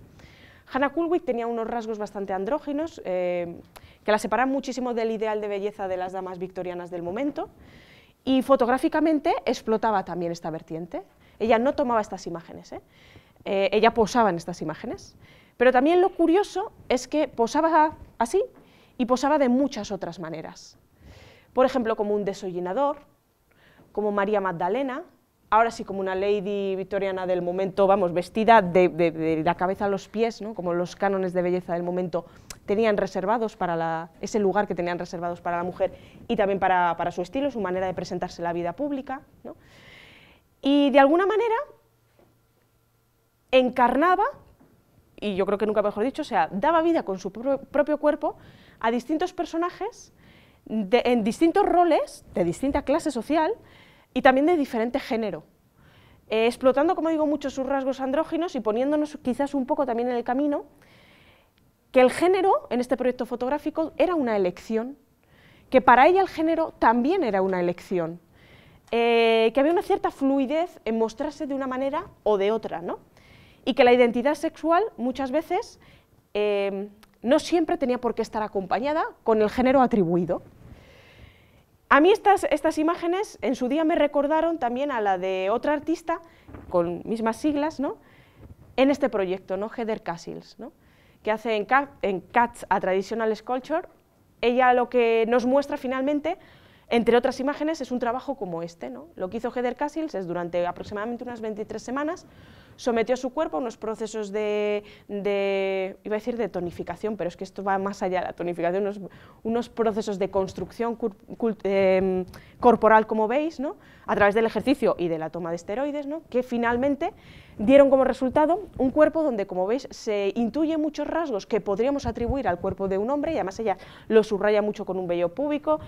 S2: Hannah Kullwijk tenía unos rasgos bastante andróginos que la separan muchísimo del ideal de belleza de las damas victorianas del momento, y fotográficamente explotaba también esta vertiente. Ella no tomaba estas imágenes, ella posaba en estas imágenes. Pero también lo curioso es que posaba así y posaba de muchas otras maneras. Por ejemplo, como un desollinador, como María Magdalena, ahora sí como una lady victoriana del momento, vamos, vestida de la cabeza a los pies, ¿no? Como los cánones de belleza del momento tenían reservados para ese lugar que tenían reservados para la mujer y también para su estilo, su manera de presentarse en la vida pública, ¿no? Y de alguna manera encarnaba, y yo creo que nunca mejor dicho, o sea, daba vida con su propio cuerpo a distintos personajes en distintos roles, de distinta clase social y también de diferente género, explotando, como digo, mucho sus rasgos andróginos y poniéndonos quizás un poco también en el camino que el género en este proyecto fotográfico era una elección, que para ella el género también era una elección, que había una cierta fluidez en mostrarse de una manera o de otra, ¿no? Y que la identidad sexual muchas veces no siempre tenía por qué estar acompañada con el género atribuido. A mí estas imágenes en su día me recordaron también a la de otra artista, con mismas siglas, ¿no? En este proyecto, ¿no? Heather Casills, ¿no? Que hace en Cats a Traditional Sculpture. Ella lo que nos muestra finalmente, entre otras imágenes, es un trabajo como este, ¿no? Lo que hizo Heather Casills es durante aproximadamente unas 23 semanas, sometió su cuerpo a unos procesos iba a decir de tonificación, pero es que esto va más allá de la tonificación, unos procesos de construcción corporal, como veis, ¿no? A través del ejercicio y de la toma de esteroides, ¿no? Que finalmente dieron como resultado un cuerpo donde, como veis, se intuyen muchos rasgos que podríamos atribuir al cuerpo de un hombre, y además ella lo subraya mucho con un vello púbico,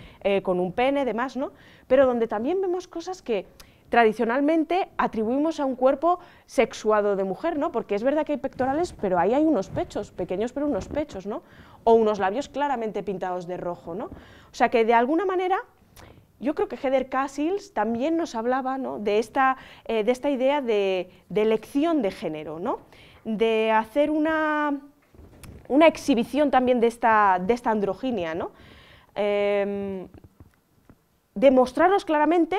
S2: con un pene, demás, ¿no? Pero donde también vemos cosas que tradicionalmente atribuimos a un cuerpo sexuado de mujer, ¿no? Porque es verdad que hay pectorales, pero ahí hay unos pechos, pequeños pero unos pechos, ¿no? O unos labios claramente pintados de rojo, ¿no? O sea que de alguna manera yo creo que Heather Casills también nos hablaba, ¿no? de esta idea de elección de género, ¿no? De hacer una exhibición también de esta androginia, ¿no? De mostrarnos claramente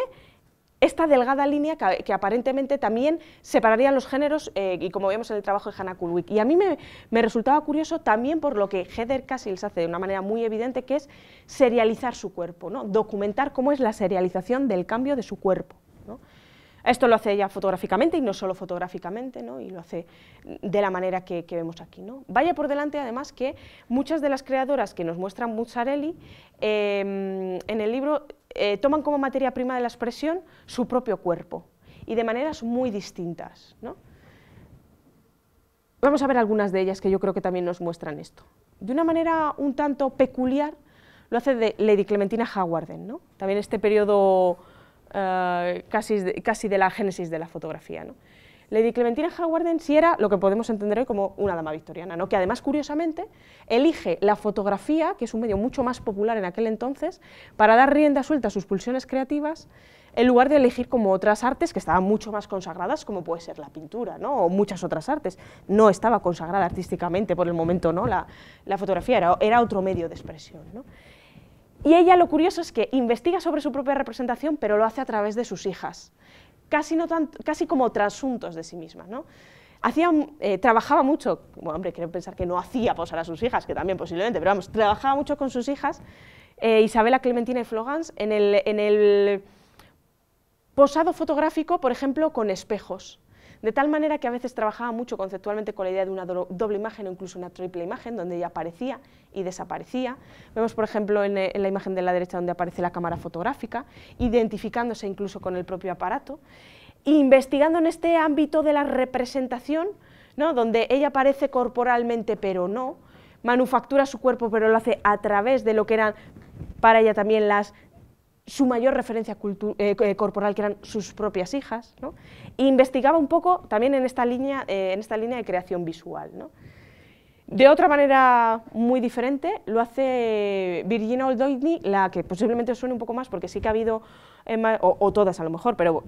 S2: esta delgada línea que aparentemente también separaría los géneros, y como vemos en el trabajo de Hannah Kullwijk. Y a mí me resultaba curioso también por lo que Heather Casills hace de una manera muy evidente, que es serializar su cuerpo, ¿no? Documentar cómo es la serialización del cambio de su cuerpo, ¿no? Esto lo hace ella fotográficamente y no solo fotográficamente, ¿no? Y lo hace de la manera que vemos aquí, ¿no? Vaya por delante además que muchas de las creadoras que nos muestra Mucciarelli en el libro toman como materia prima de la expresión su propio cuerpo y de maneras muy distintas, ¿no? Vamos a ver algunas de ellas que yo creo que también nos muestran esto. De una manera un tanto peculiar lo hace de Lady Clementina Hawarden, ¿no? También este periodo casi de la génesis de la fotografía, ¿no? Lady Clementina Hawarden sí era lo que podemos entender hoy como una dama victoriana, ¿no? Que además, curiosamente, elige la fotografía, que es un medio mucho más popular en aquel entonces, para dar rienda suelta a sus pulsiones creativas, en lugar de elegir como otras artes que estaban mucho más consagradas, como puede ser la pintura, ¿no? O muchas otras artes. No estaba consagrada artísticamente por el momento, ¿no? La fotografía era otro medio de expresión, ¿no? Y ella, lo curioso es que investiga sobre su propia representación, pero lo hace a través de sus hijas, casi como trasuntos de sí misma, ¿no? Trabajaba mucho, bueno, hombre, quiero pensar que no hacía posar a sus hijas, que también posiblemente, pero vamos, trabajaba mucho con sus hijas, Isabela, Clementina y Florence, en el posado fotográfico, por ejemplo, con espejos, de tal manera que a veces trabajaba mucho conceptualmente con la idea de una doble imagen o incluso una triple imagen, donde ella aparecía y desaparecía. Vemos, por ejemplo, en la imagen de la derecha donde aparece la cámara fotográfica, identificándose incluso con el propio aparato, e investigando en este ámbito de la representación, ¿no? Donde ella aparece corporalmente pero no, manufactura su cuerpo pero lo hace a través de lo que eran para ella también su mayor referencia corporal, que eran sus propias hijas, ¿no? E investigaba un poco también en esta línea de creación visual, ¿no? De otra manera muy diferente lo hace Virginia O'Doigny, la que posiblemente os suene un poco más porque sí que ha habido, o todas a lo mejor, pero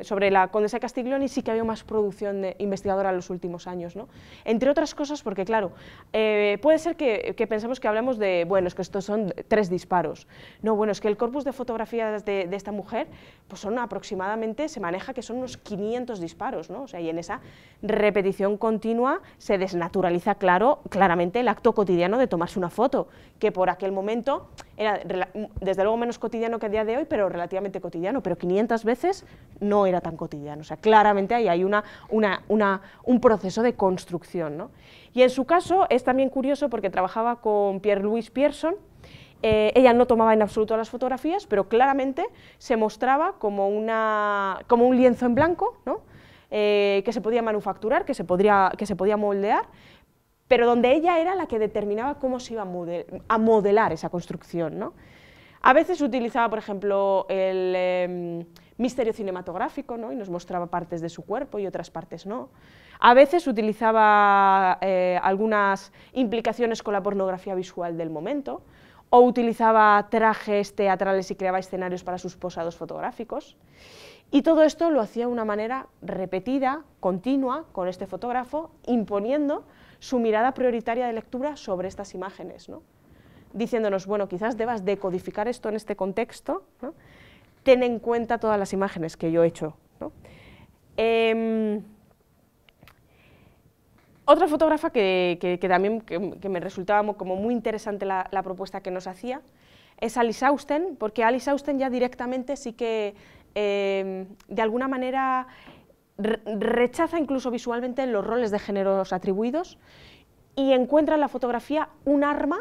S2: sobre la condesa de Castiglioni sí que ha habido más producción investigadora en los últimos años, ¿no? Entre otras cosas porque, claro, puede ser que pensemos que hablamos de, bueno, es que estos son 3 disparos. No, bueno, es que el corpus de fotografías de esta mujer pues son aproximadamente, se maneja que son unos 500 disparos, ¿no? O sea, y en esa repetición continua se desnaturaliza claramente el acto cotidiano de tomarse una foto, que por aquel momento era desde luego menos cotidiano que a día de hoy, pero relativamente cotidiano, pero 500 veces no era tan cotidiano, o sea, claramente ahí hay un proceso de construcción, ¿no? Y en su caso es también curioso porque trabajaba con Pierre-Louis Pierson. Ella no tomaba en absoluto las fotografías, pero claramente se mostraba como un lienzo en blanco, ¿no? Que se podía manufacturar, que se podía moldear, pero donde ella era la que determinaba cómo se iba a modelar esa construcción, ¿no? A veces utilizaba, por ejemplo, el misterio cinematográfico, ¿no? Y nos mostraba partes de su cuerpo y otras partes no. A veces utilizaba algunas implicaciones con la pornografía visual del momento, o utilizaba trajes teatrales y creaba escenarios para sus posados fotográficos. Y todo esto lo hacía de una manera repetida, continua, con este fotógrafo, imponiendo su mirada prioritaria de lectura sobre estas imágenes, ¿no? Diciéndonos, bueno, quizás debas decodificar esto en este contexto, ¿no? Ten en cuenta todas las imágenes que yo he hecho, ¿no? Otra fotógrafa que también me resultaba como muy interesante la propuesta que nos hacía es Alice Austen, porque Alice Austen ya directamente sí que de alguna manera rechaza incluso visualmente los roles de géneros atribuidos y encuentra en la fotografía un arma,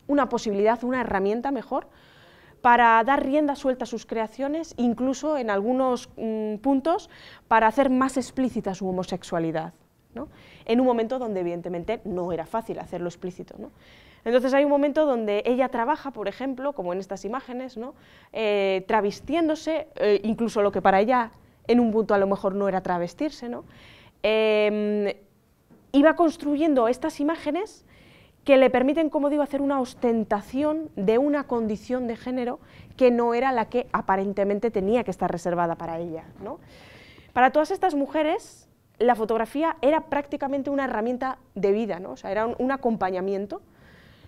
S2: una posibilidad, una herramienta mejor para dar rienda suelta a sus creaciones, incluso en algunos puntos para hacer más explícita su homosexualidad, ¿no? En un momento donde evidentemente no era fácil hacerlo explícito, ¿no? Entonces hay un momento donde ella trabaja, por ejemplo, como en estas imágenes, ¿no? Travestiéndose, incluso lo que para ella en un punto a lo mejor no era travestirse, ¿no? Iba construyendo estas imágenes que le permiten, como digo, hacer una ostentación de una condición de género que no era la que aparentemente tenía que estar reservada para ella, ¿no? Para todas estas mujeres, la fotografía era prácticamente una herramienta de vida, ¿no? O sea, era un acompañamiento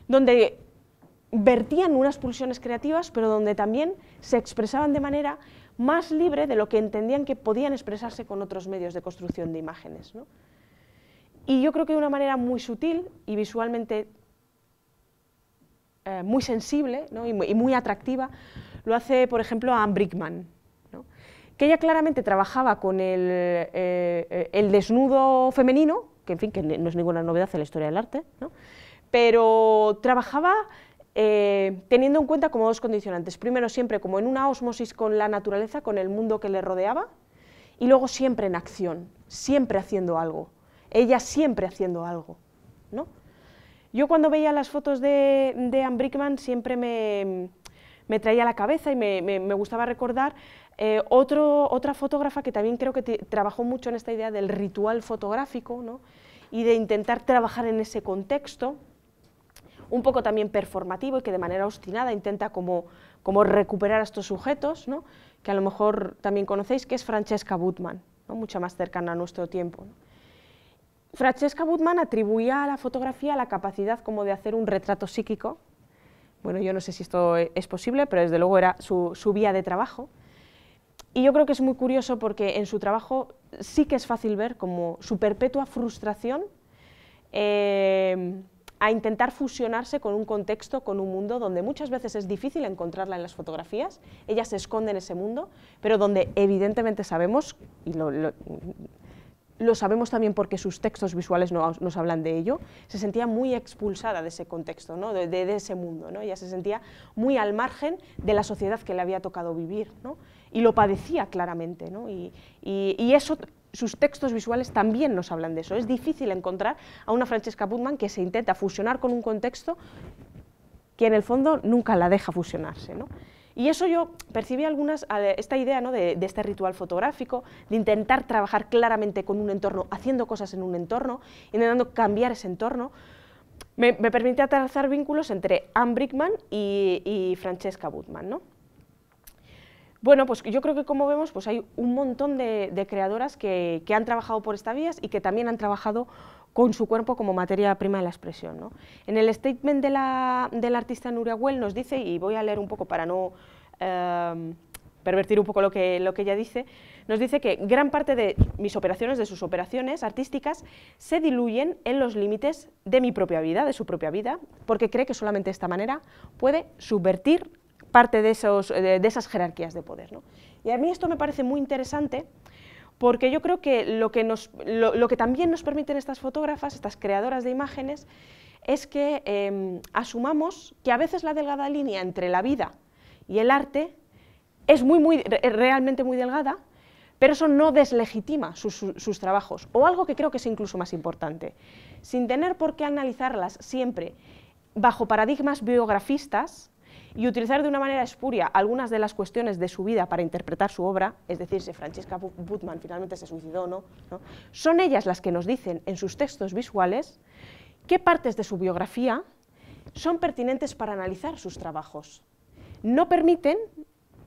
S2: donde vertían unas pulsiones creativas, pero donde también se expresaban de manera más libre de lo que entendían que podían expresarse con otros medios de construcción de imágenes, ¿no? Y yo creo que de una manera muy sutil y visualmente muy sensible, ¿no? y muy atractiva, lo hace, por ejemplo, Anne Brickman, ¿no? Que ella claramente trabajaba con el desnudo femenino, que en fin, que no es ninguna novedad en la historia del arte, ¿no? Pero trabajaba teniendo en cuenta como 2 condicionantes. Primero, siempre como en una ósmosis con la naturaleza, con el mundo que le rodeaba, y luego siempre en acción, siempre haciendo algo. Ella siempre haciendo algo, ¿no? Yo cuando veía las fotos de Anne Brickman siempre me traía a la cabeza y me gustaba recordar otra fotógrafa que también creo que trabajó mucho en esta idea del ritual fotográfico, ¿no? Y de intentar trabajar en ese contexto, un poco también performativo y que de manera obstinada intenta como cómo recuperar a estos sujetos, ¿no? Que a lo mejor también conocéis, que es Francesca Buttmann, ¿no? Mucho más cercana a nuestro tiempo, ¿no? Francesca Buttmann atribuía a la fotografía la capacidad como de hacer un retrato psíquico. Bueno, yo no sé si esto es posible, pero desde luego era su vía de trabajo. Y yo creo que es muy curioso porque en su trabajo sí que es fácil ver como su perpetua frustración a intentar fusionarse con un contexto, con un mundo donde muchas veces es difícil encontrarla en las fotografías, ella se esconde en ese mundo, pero donde evidentemente sabemos, y lo sabemos también porque sus textos visuales nos hablan de ello, se sentía muy expulsada de ese contexto, ¿no? de ese mundo, ¿no? Ella se sentía muy al margen de la sociedad que le había tocado vivir, ¿no? Y lo padecía claramente, ¿no? Y eso, sus textos visuales también nos hablan de eso. Es difícil encontrar a una Francesca Buttmann que se intenta fusionar con un contexto que en el fondo nunca la deja fusionarse, ¿no? Y eso yo percibí esta idea, ¿no? de este ritual fotográfico, de intentar trabajar claramente con un entorno, haciendo cosas en un entorno, intentando cambiar ese entorno, me permitía trazar vínculos entre Anne Brickman y Francesca Buttmann, ¿no? Bueno, pues yo creo que como vemos pues hay un montón de creadoras que han trabajado por estas vías y que también han trabajado con su cuerpo como materia prima de la expresión, ¿no? En el statement de la artista Nuria Güell nos dice, y voy a leer un poco para no pervertir un poco lo que ella dice, nos dice que gran parte de mis operaciones, de sus operaciones artísticas, se diluyen en los límites de mi propia vida, de su propia vida, porque cree que solamente de esta manera puede subvertir parte de esas jerarquías de poder, ¿no? Y a mí esto me parece muy interesante, porque yo creo que lo que también nos permiten estas fotógrafas, estas creadoras de imágenes, es que asumamos que a veces la delgada línea entre la vida y el arte es realmente muy delgada, pero eso no deslegitima sus trabajos, o algo que creo que es incluso más importante, sin tener por qué analizarlas siempre bajo paradigmas biografistas, y utilizar de una manera espuria algunas de las cuestiones de su vida para interpretar su obra, es decir, si Francesca Buttmann finalmente se suicidó o no, son ellas las que nos dicen en sus textos visuales qué partes de su biografía son pertinentes para analizar sus trabajos. No permiten,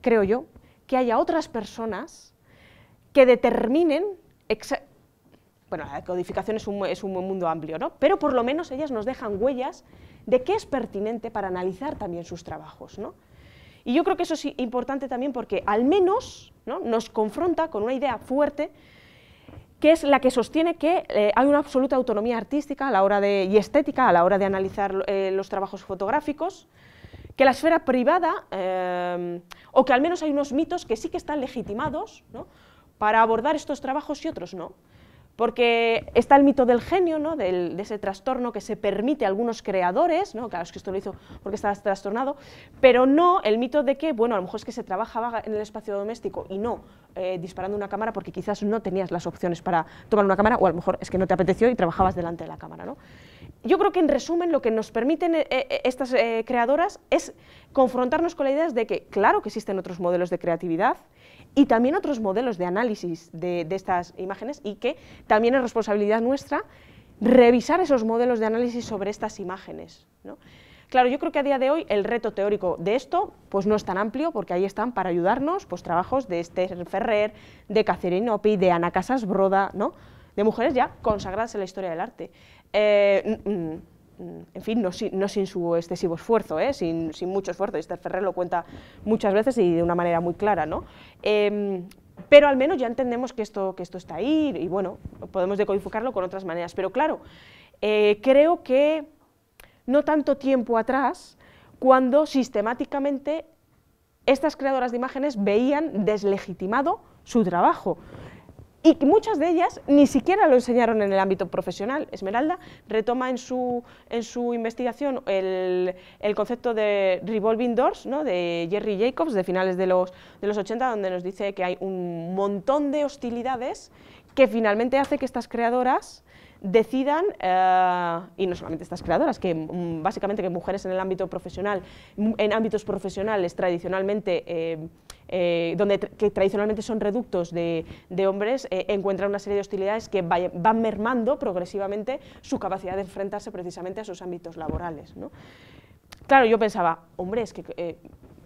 S2: creo yo, que haya otras personas que determinen, bueno, la codificación es un mundo amplio, ¿no? Pero por lo menos ellas nos dejan huellas de qué es pertinente para analizar también sus trabajos, ¿no? Y yo creo que eso es importante también porque al menos, ¿no?, nos confronta con una idea fuerte que es la que sostiene que hay una absoluta autonomía artística y estética a la hora de analizar los trabajos fotográficos, que la esfera privada, o que al menos hay unos mitos que sí que están legitimados, ¿no?, para abordar estos trabajos y otros no. Porque está el mito del genio, ¿no?, de ese trastorno que se permite a algunos creadores, ¿no?, claro, es que esto lo hizo porque estaba trastornado, pero no el mito de que, bueno, a lo mejor es que se trabajaba en el espacio doméstico y no disparando una cámara porque quizás no tenías las opciones para tomar una cámara, o a lo mejor es que no te apeteció y trabajabas delante de la cámara, ¿no? Yo creo que en resumen lo que nos permiten estas creadoras es confrontarnos con la idea de que claro que existen otros modelos de creatividad y también otros modelos de análisis de estas imágenes, y que también es responsabilidad nuestra revisar esos modelos de análisis sobre estas imágenes, ¿no? Claro, yo creo que a día de hoy el reto teórico de esto pues no es tan amplio, porque ahí están para ayudarnos pues trabajos de Esther Ferrer, de Catherine Opie, de Ana Casas Broda, ¿no?, de mujeres ya consagradas en la historia del arte. En fin, no sin su excesivo esfuerzo, sin mucho esfuerzo. Esther Ferrer lo cuenta muchas veces y de una manera muy clara, ¿no? Pero al menos ya entendemos que esto está ahí y bueno, podemos decodificarlo con otras maneras. Pero claro, creo que no tanto tiempo atrás, cuando sistemáticamente estas creadoras de imágenes veían deslegitimado su trabajo. Y muchas de ellas ni siquiera lo enseñaron en el ámbito profesional. Esmeralda retoma en su investigación el concepto de revolving doors, ¿no?, de Jerry Jacobs, de finales de los 80, donde nos dice que hay un montón de hostilidades que finalmente hace que estas creadoras decidan, y no solamente estas creadoras, que básicamente que mujeres en el ámbito profesional, en ámbitos profesionales tradicionalmente, que tradicionalmente son reductos de hombres, encuentran una serie de hostilidades que van mermando progresivamente su capacidad de enfrentarse precisamente a sus ámbitos laborales, ¿no? Claro, yo pensaba, hombre, es que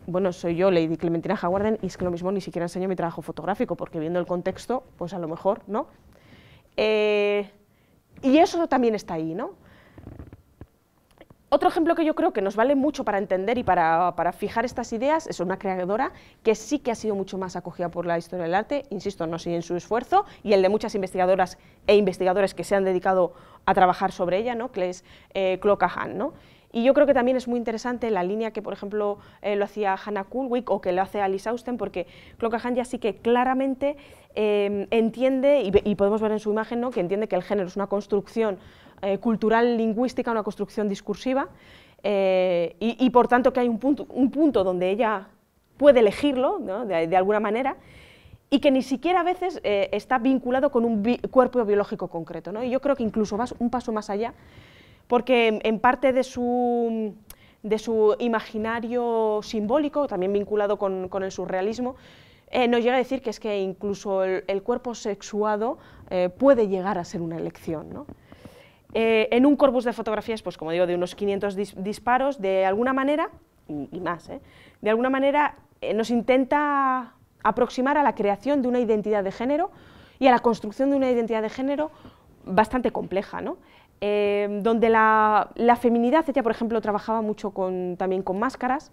S2: bueno, soy yo, Lady Clementina Hawarden, y es que lo mismo ni siquiera enseño mi trabajo fotográfico, porque viendo el contexto, pues a lo mejor, ¿no? Y eso también está ahí, ¿no? Otro ejemplo que yo creo que nos vale mucho para entender y para fijar estas ideas es una creadora que sí que ha sido mucho más acogida por la historia del arte, insisto, no sin su esfuerzo, y el de muchas investigadoras e investigadores que se han dedicado a trabajar sobre ella, ¿no? Que es Chloe Cahan, ¿no? Y yo creo que también es muy interesante la línea que, por ejemplo, lo hacía Hannah Kuhlwijk o que lo hace Alice Austen, porque Chloe Cahan ya sí que claramente entiende, y podemos ver en su imagen, ¿no? Que entiende que el género es una construcción cultural, lingüística, una construcción discursiva, y por tanto que hay un punto donde ella puede elegirlo, ¿no? de alguna manera, y que ni siquiera a veces está vinculado con un cuerpo biológico concreto, ¿no? Y yo creo que incluso va un paso más allá, porque en parte de su imaginario simbólico, también vinculado con el surrealismo, nos llega a decir que es que incluso el cuerpo sexuado puede llegar a ser una elección, ¿no? En un corpus de fotografías, pues como digo, de unos 500 disparos, de alguna manera, y más, de alguna manera nos intenta aproximar a la creación de una identidad de género y a la construcción de una identidad de género bastante compleja, ¿no? Donde la feminidad, ella por ejemplo trabajaba mucho también con máscaras,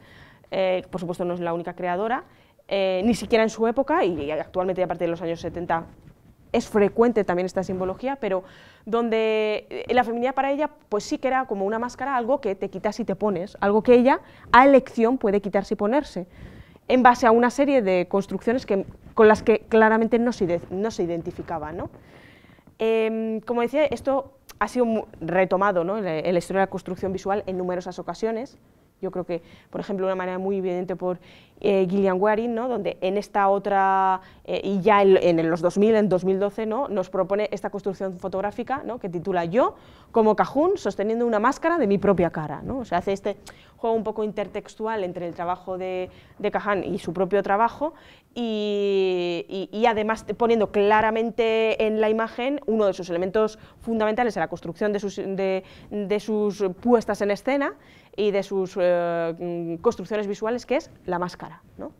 S2: por supuesto no es la única creadora, ni siquiera en su época, y actualmente a partir de los años 70 es frecuente también esta simbología, pero donde la feminidad para ella pues sí que era como una máscara, algo que te quitas y te pones, algo que ella a elección puede quitarse y ponerse, en base a una serie de construcciones con las que claramente no se identificaba, ¿no? Como decía, esto ha sido retomado, ¿no? en la historia de la construcción visual en numerosas ocasiones. Yo creo que, por ejemplo, de una manera muy evidente por Gillian Wearing, ¿no? Donde en esta otra, y ya en los 2000, en 2012, ¿no? Nos propone esta construcción fotográfica, ¿no? Que titula Yo, como Cajún, sosteniendo una máscara de mi propia cara, ¿no? O sea, hace este juego un poco intertextual entre el trabajo de Cahan y su propio trabajo, y además poniendo claramente en la imagen uno de sus elementos fundamentales en la construcción de sus puestas en escena y de sus construcciones visuales, que es la máscara, ¿no?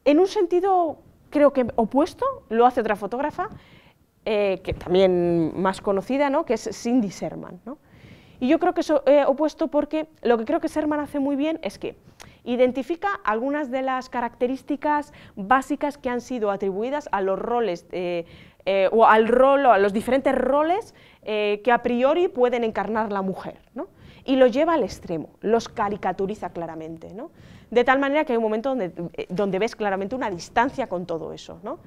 S2: En un sentido, creo que opuesto, lo hace otra fotógrafa, que también más conocida, ¿no? Que es Cindy Sherman, ¿no? Y yo creo que es opuesto porque lo que creo que Sherman hace muy bien es que identifica algunas de las características básicas que han sido atribuidas a los roles, o al rol, o a los diferentes roles que a priori pueden encarnar la mujer, ¿no? Y lo lleva al extremo, los caricaturiza claramente, ¿no? De tal manera que hay un momento donde ves claramente una distancia con todo eso, ¿no?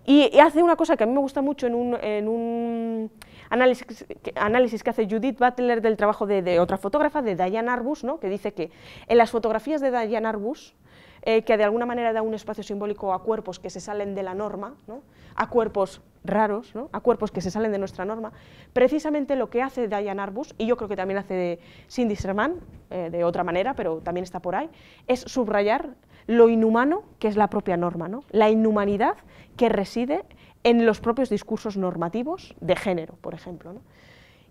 S2: Y hace una cosa que a mí me gusta mucho en un análisis que hace Judith Butler del trabajo de otra fotógrafa, de Diane Arbus, ¿no? Que dice que en las fotografías de Diane Arbus, que de alguna manera da un espacio simbólico a cuerpos que se salen de la norma, ¿no? A cuerpos raros, ¿no? A cuerpos que se salen de nuestra norma, precisamente lo que hace Diane Arbus, y yo creo que también hace de Cindy Sherman, de otra manera, pero también está por ahí, es subrayar lo inhumano que es la propia norma, ¿no? La inhumanidad que reside en los propios discursos normativos de género, por ejemplo, ¿no?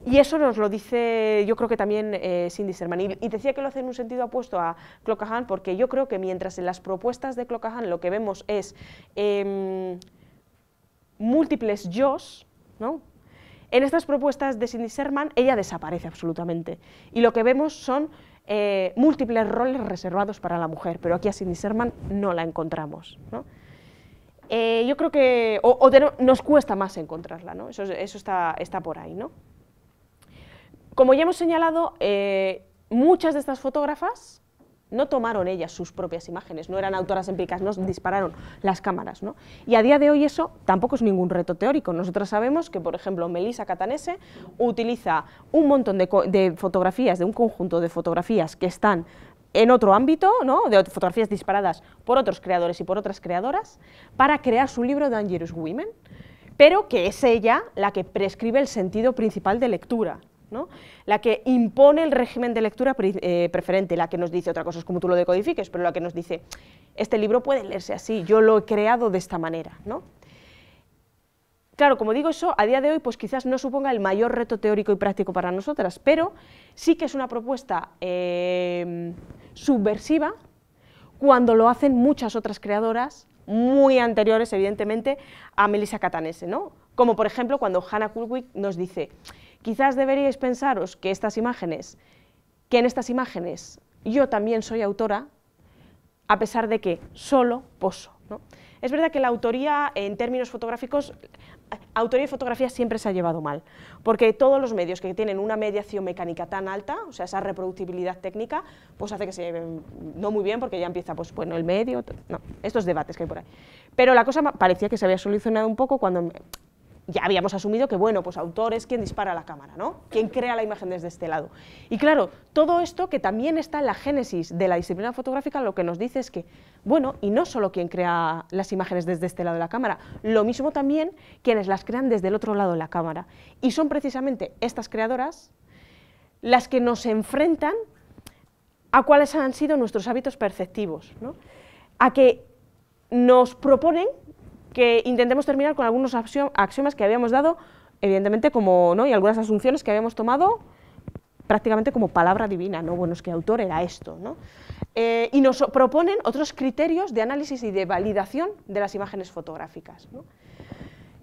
S2: Y eso nos lo dice, yo creo que también Cindy Sherman. Y decía que lo hace en un sentido opuesto a Chloe Cahan, porque yo creo que mientras en las propuestas de Chloe Cahan lo que vemos es múltiples yos, ¿no? En estas propuestas de Cindy Sherman ella desaparece absolutamente. Y lo que vemos son múltiples roles reservados para la mujer, pero aquí a Cindy Sherman no la encontramos, ¿no? Yo creo que nos cuesta más encontrarla, ¿no? Eso está por ahí, ¿no? Como ya hemos señalado, muchas de estas fotógrafas no tomaron ellas sus propias imágenes, no eran autoras empíricas, no dispararon las cámaras, ¿no? Y a día de hoy eso tampoco es ningún reto teórico. Nosotros sabemos que, por ejemplo, Melissa Catanese utiliza un montón de fotografías, de un conjunto de fotografías que están en otro ámbito, ¿no? De fotografías disparadas por otros creadores y por otras creadoras, para crear su libro Dangerous Women, pero que es ella la que prescribe el sentido principal de lectura, ¿no? La que impone el régimen de lectura preferente, la que nos dice, otra cosa es como tú lo decodifiques, pero la que nos dice, este libro puede leerse así, yo lo he creado de esta manera, ¿no? Claro, como digo, eso a día de hoy pues quizás no suponga el mayor reto teórico y práctico para nosotras, pero sí que es una propuesta subversiva, cuando lo hacen muchas otras creadoras muy anteriores, evidentemente, a Melissa Catanese, ¿no? Como por ejemplo cuando Hannah Kuhlwijk nos dice: quizás deberíais pensaros que en estas imágenes yo también soy autora, a pesar de que solo poso, ¿no? Es verdad que la autoría en términos fotográficos, autoría y fotografía siempre se ha llevado mal, porque todos los medios que tienen una mediación mecánica tan alta, o sea, esa reproducibilidad técnica, pues hace que se lleven no muy bien, porque ya empieza, pues bueno, el medio, no, estos debates que hay por ahí. Pero la cosa parecía que se había solucionado un poco cuando ya habíamos asumido que, bueno, pues autor es quien dispara la cámara, ¿no? Quien crea la imagen desde este lado. Y claro, todo esto que también está en la génesis de la disciplina fotográfica, lo que nos dice es que, bueno, y no solo quien crea las imágenes desde este lado de la cámara, lo mismo también quienes las crean desde el otro lado de la cámara. Y son precisamente estas creadoras las que nos enfrentan a cuáles han sido nuestros hábitos perceptivos, ¿no? A que nos proponen que intentemos terminar con algunos axiomas que habíamos dado, evidentemente, como, ¿no? Y algunas asunciones que habíamos tomado prácticamente como palabra divina, ¿no? Bueno, es que autor era esto, ¿no? Y nos proponen otros criterios de análisis y de validación de las imágenes fotográficas, ¿no?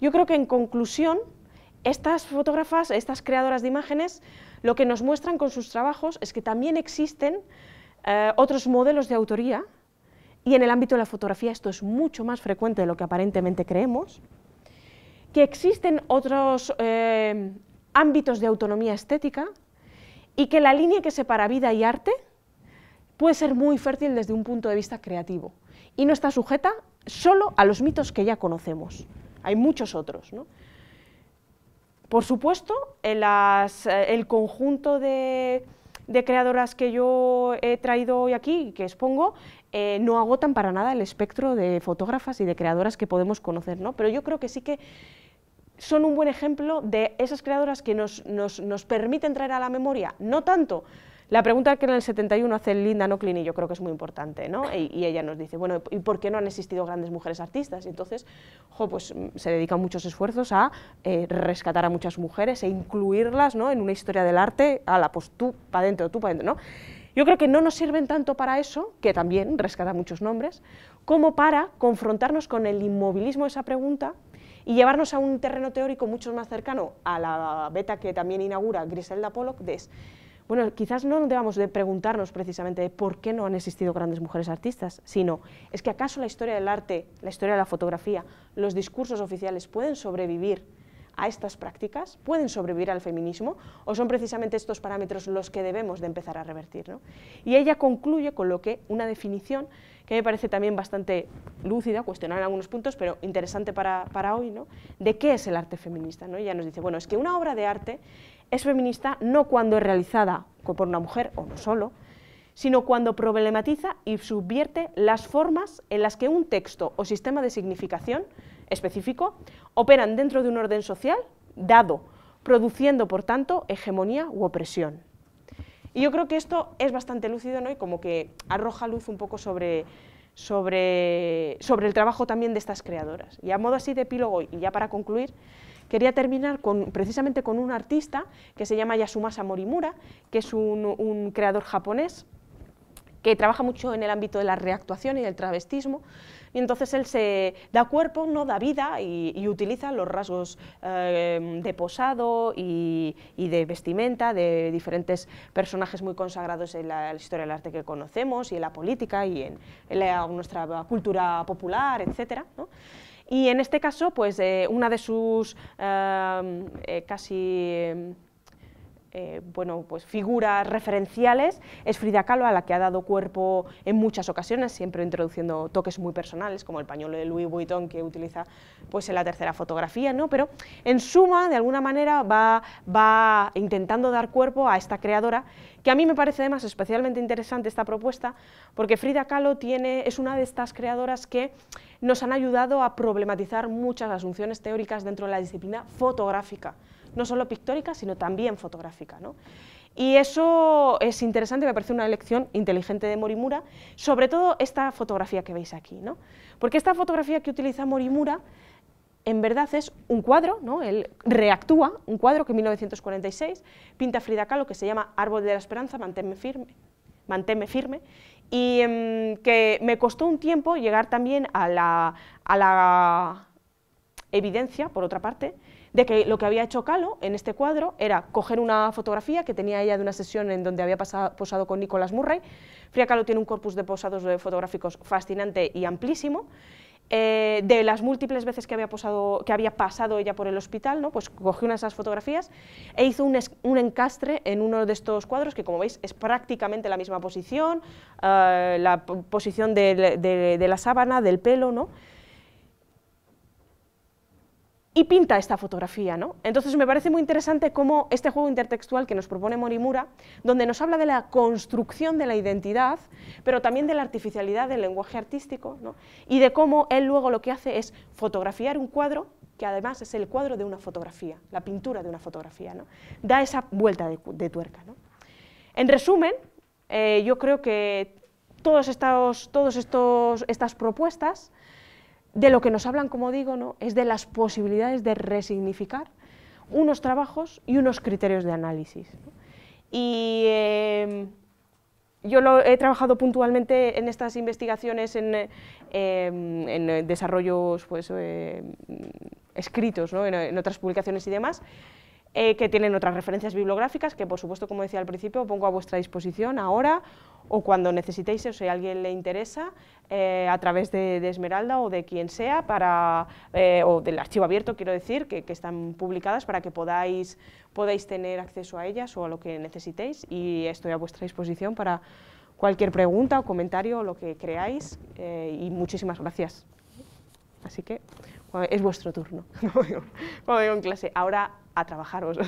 S2: Yo creo que, en conclusión, estas fotógrafas, estas creadoras de imágenes, lo que nos muestran con sus trabajos es que también existen otros modelos de autoría. Y en el ámbito de la fotografía esto es mucho más frecuente de lo que aparentemente creemos, que existen otros ámbitos de autonomía estética y que la línea que separa vida y arte puede ser muy fértil desde un punto de vista creativo y no está sujeta solo a los mitos que ya conocemos, hay muchos otros, ¿no? Por supuesto, el conjunto de creadoras que yo he traído hoy aquí y que expongo no agotan para nada el espectro de fotógrafas y de creadoras que podemos conocer, ¿no? Pero yo creo que sí que son un buen ejemplo de esas creadoras que nos permiten traer a la memoria, no tanto la pregunta que en el 71 hace Linda Nochlin, y yo creo que es muy importante, ¿no? Y ella nos dice, bueno, ¿y por qué no han existido grandes mujeres artistas? Y entonces, pues se dedican muchos esfuerzos a rescatar a muchas mujeres e incluirlas, ¿no? En una historia del arte, pues tú para adentro, tú para adentro, ¿no? Yo creo que no nos sirven tanto para eso, que también rescata muchos nombres, como para confrontarnos con el inmovilismo de esa pregunta y llevarnos a un terreno teórico mucho más cercano a la beta que también inaugura Griselda Pollock, bueno, quizás no debamos de preguntarnos precisamente de por qué no han existido grandes mujeres artistas, sino, ¿es que acaso la historia del arte, la historia de la fotografía, los discursos oficiales pueden sobrevivir a estas prácticas? ¿Pueden sobrevivir al feminismo? ¿O son precisamente estos parámetros los que debemos de empezar a revertir, ¿no? Y ella concluye con una definición que me parece también bastante lúcida, cuestionar en algunos puntos, pero interesante para hoy, ¿no? De qué es el arte feminista, ¿no? Ella nos dice, bueno, es que una obra de arte es feminista no cuando es realizada por una mujer, o no solo, sino cuando problematiza y subvierte las formas en las que un texto o sistema de significación específico operan dentro de un orden social dado, produciendo, por tanto, hegemonía u opresión. Y yo creo que esto es bastante lúcido, ¿no? Y como que arroja luz un poco sobre el trabajo también de estas creadoras. Y a modo así de epílogo, y ya para concluir, quería terminar precisamente con un artista que se llama Yasumasa Morimura, que es un creador japonés que trabaja mucho en el ámbito de la reactuación y del travestismo, y entonces él se da cuerpo, no da vida, y utiliza los rasgos de posado y de vestimenta de diferentes personajes muy consagrados en la historia del arte que conocemos, y en la política, y en nuestra cultura popular, etcétera, ¿no? Y en este caso, pues una de sus pues figuras referenciales es Frida Kahlo, a la que ha dado cuerpo en muchas ocasiones, siempre introduciendo toques muy personales, como el pañuelo de Louis Vuitton que utiliza pues en la tercera fotografía, ¿no? Pero en suma, de alguna manera, va intentando dar cuerpo a esta creadora, que a mí me parece además especialmente interesante esta propuesta, porque Frida Kahlo es una de estas creadoras que nos han ayudado a problematizar muchas asunciones teóricas dentro de la disciplina fotográfica, no solo pictórica, sino también fotográfica, ¿no? Y eso es interesante, me parece una elección inteligente de Morimura, sobre todo esta fotografía que veis aquí, ¿no? Porque esta fotografía que utiliza Morimura, en verdad es un cuadro, ¿no? Él reactúa un cuadro que en 1946 pinta Frida Kahlo, que se llama Árbol de la Esperanza, manténme firme, y que me costó un tiempo llegar también a la evidencia, por otra parte, de que lo que había hecho Kahlo en este cuadro era coger una fotografía que tenía ella de una sesión en donde había posado con Nicholas Murray. Frida Kahlo tiene un corpus de posados fotográficos fascinante y amplísimo. De las múltiples veces que había pasado ella por el hospital, ¿no? Pues cogió una de esas fotografías e hizo un encastre en uno de estos cuadros que, como veis, es prácticamente la misma posición, la posición de la sábana, del pelo, ¿no? Y pinta esta fotografía, ¿no? Entonces me parece muy interesante cómo este juego intertextual que nos propone Morimura, donde nos habla de la construcción de la identidad, pero también de la artificialidad del lenguaje artístico, ¿no? Y de cómo él luego lo que hace es fotografiar un cuadro, que además es el cuadro de una fotografía, la pintura de una fotografía, ¿no? Da esa vuelta de tuerca, ¿no? En resumen, yo creo que todas estas propuestas de lo que nos hablan, como digo, ¿no? Es de las posibilidades de resignificar unos trabajos y unos criterios de análisis, ¿no? Y yo he trabajado puntualmente en estas investigaciones en desarrollos pues, escritos, ¿no? en otras publicaciones y demás, que tienen otras referencias bibliográficas que, por supuesto, como decía al principio, pongo a vuestra disposición ahora o cuando necesitéis, o si a alguien le interesa, a través de Esmeralda o de quien sea, o del archivo abierto, quiero decir, que están publicadas para que podáis tener acceso a ellas o a lo que necesitéis, y estoy a vuestra disposición para cualquier pregunta o comentario o lo que creáis, y muchísimas gracias. Así que es vuestro turno, como digo en clase. Ahora a trabajaros.